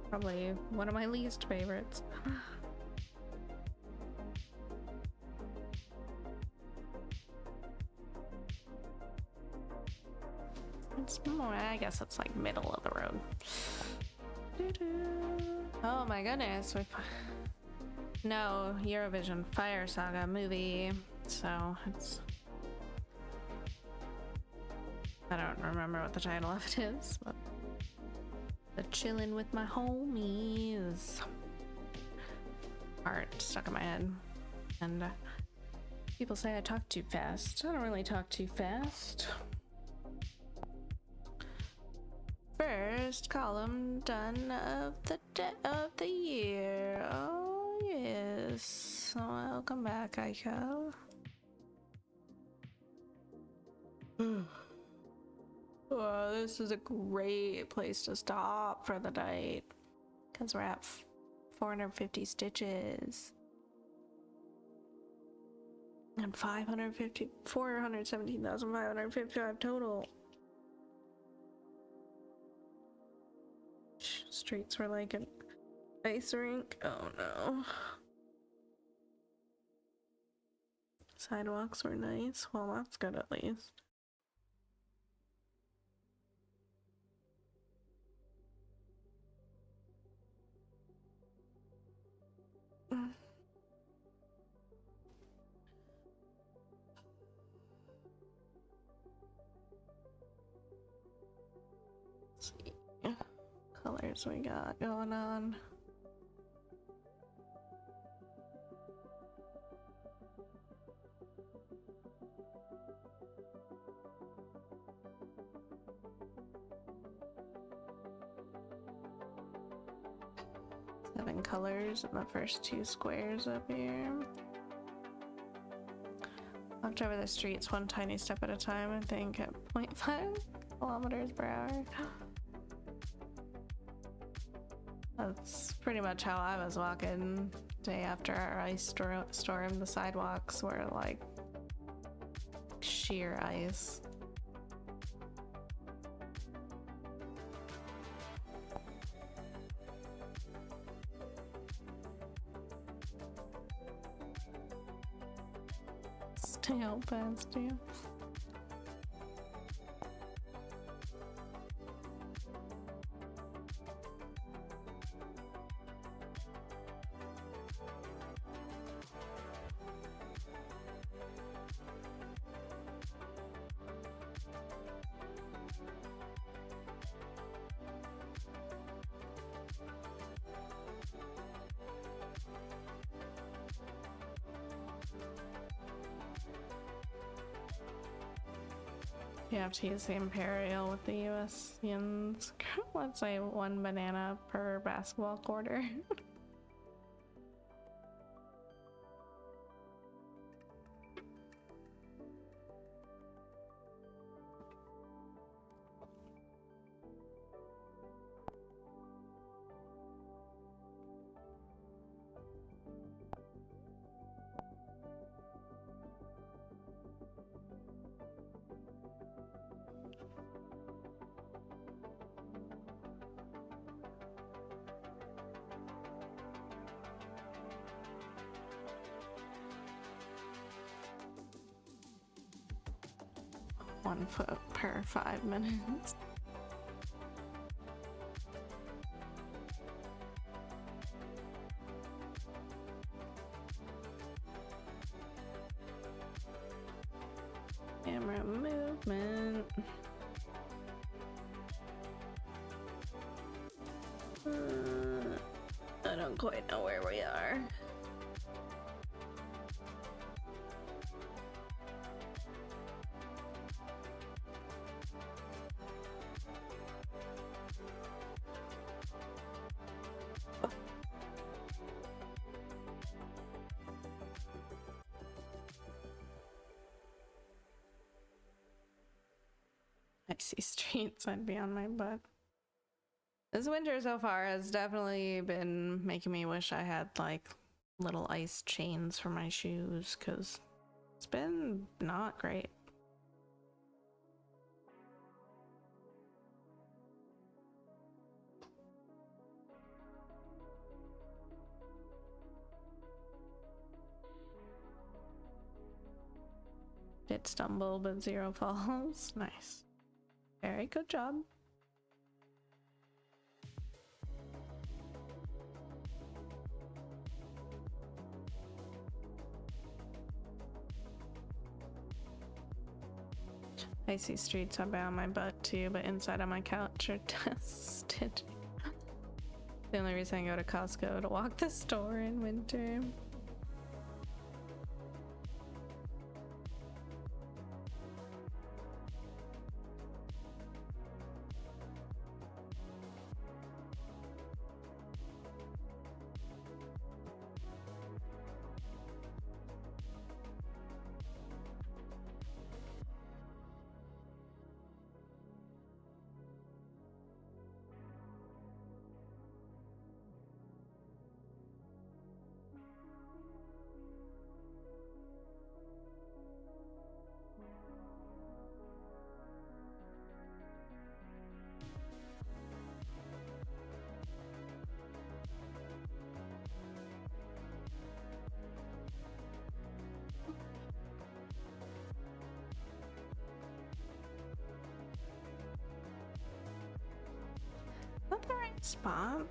Probably one of my least favorites. It's more, I guess it's like middle of the road. Oh my goodness. No, Eurovision Fire Saga movie. So it's... I don't remember what the title of it is, but... The chillin' with my homies part stuck in my head. And people say I talk too fast. I don't really talk too fast. First column done of the year. Oh yes. Welcome back, Aiko. Oh, this is a great place to stop for the night because we're at 450 stitches and 417,555 total. Streets were like an ice rink. Oh no. Sidewalks were nice. Well, that's good at least. Let's see colors we got going on. Seven colors in the first two squares up here. Walked over the streets one tiny step at a time, I think at 0.5 kilometers per hour. That's pretty much how I was walking day after our ice storm. The sidewalks were like sheer ice. Stay out past you. You have to use the Imperial with the US yens. Let's say 1 banana per basketball quarter. One foot per 5 minutes. Camera movement. I don't quite know where we are. Icy streets, I'd be on my butt. This winter so far has definitely been making me wish I had like little ice chains for my shoes, because it's been not great. Did stumble but 0 falls. Nice. Very good job. Icy streets are on my butt too, but inside on my couch are dusted. The only reason I go to Costco to walk the store in winter. Not the right spot.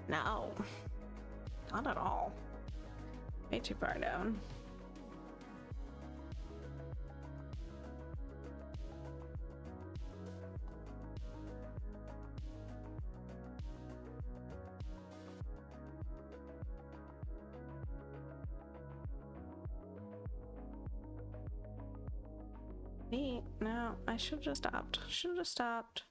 No, not at all. Way too far down. Neat. No, I should have just stopped. Should have just stopped.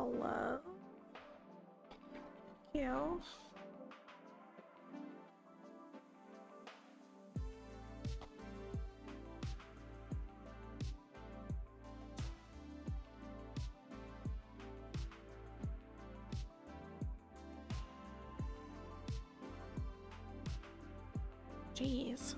Hello. You. Jeez.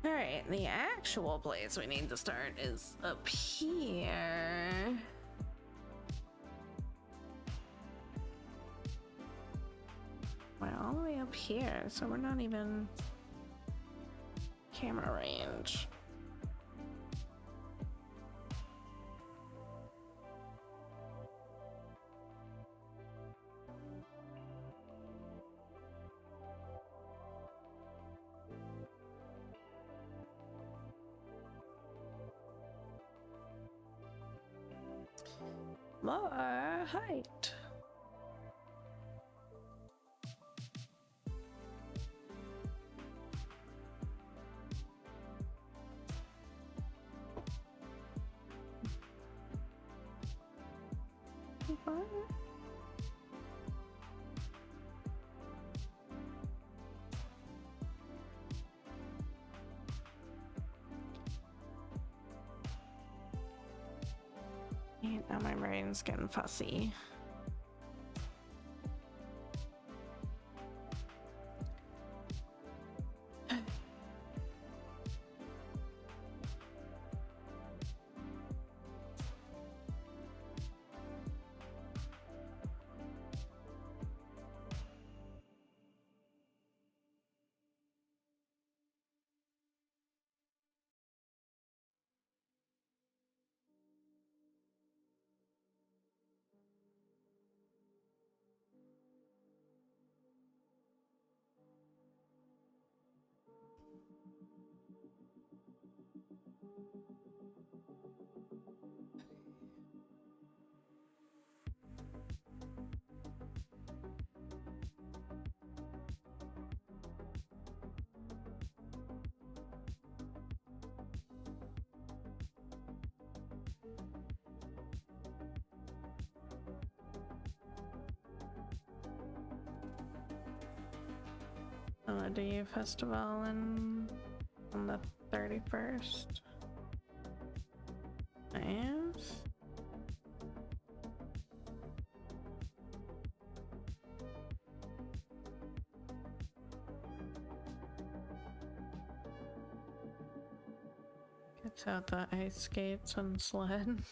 Alright, the actual place we need to start is up here. We're all the way up here, so we're not even camera range. More height. What? Now my brain's getting fussy. The festival on the 31st. Yes. Gets out the ice skates and sled.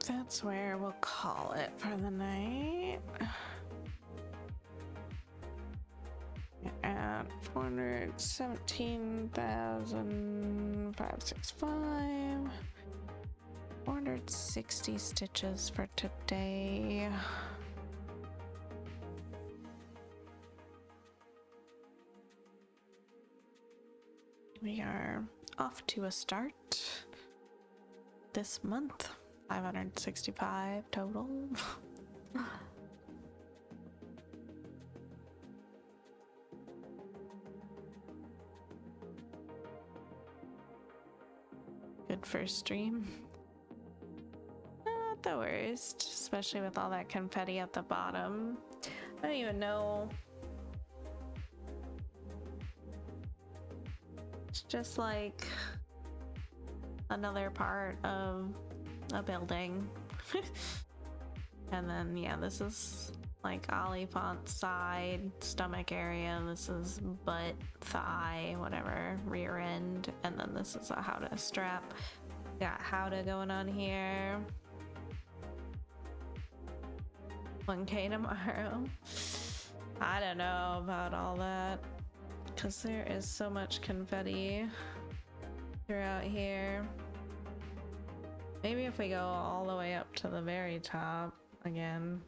that's where we'll call it for the night. At 417,565. 460 stitches for today. We are off to a start this month. 565 total. Good first stream. Not the worst, especially with all that confetti at the bottom. I don't even know. It's just like another part of a building. And then, yeah, this is like Oliphant's side, stomach area. This is butt, thigh, whatever, rear end. And then this is a Howdah strap. Got Howdah going on here. 1K tomorrow. I don't know about all that, because there is so much confetti throughout here. Maybe if we go all the way up to the very top again,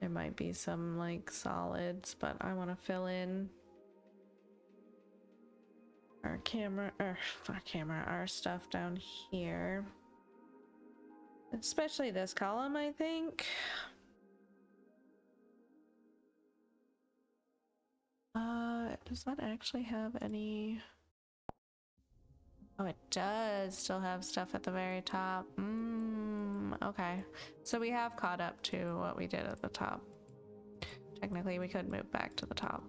there might be some like solids, but I want to fill in our our stuff down here, especially this column, I think. Does that actually have any? Oh, it does still have stuff at the very top. Okay. So we have caught up to what we did at the top. Technically, we could move back to the top.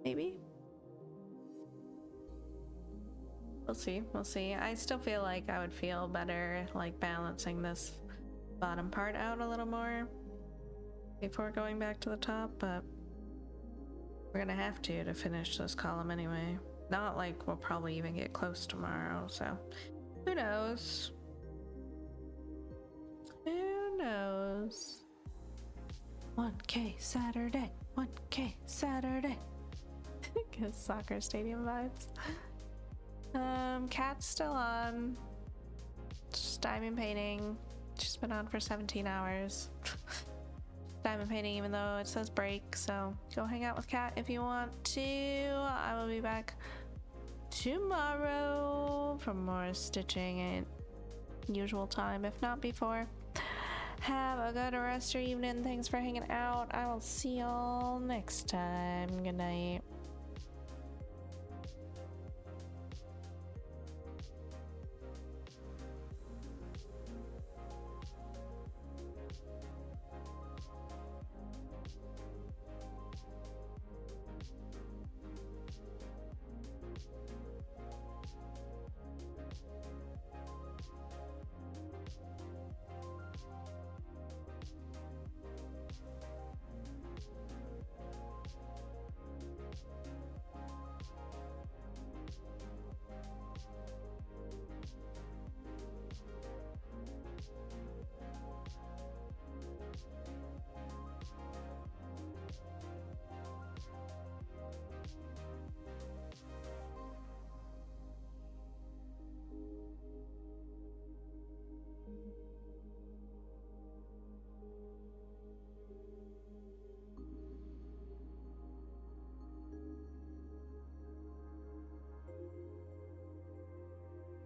Maybe? We'll see. We'll see. I still feel like I would feel better, like, balancing this bottom part out a little more before going back to the top, but we're gonna have to finish this column anyway. Not like we'll probably even get close tomorrow, so who knows? Who knows? 1K Saturday, 1K Saturday. Good soccer stadium vibes. Cat's still on. Just diamond painting. She's been on for 17 hours. Diamond painting even though it says break, so go hang out with Cat if you want to. I will be back tomorrow for more stitching at usual time, if not before. Have a good rest of your evening. Thanks for hanging out. I will see y'all next time. Good night.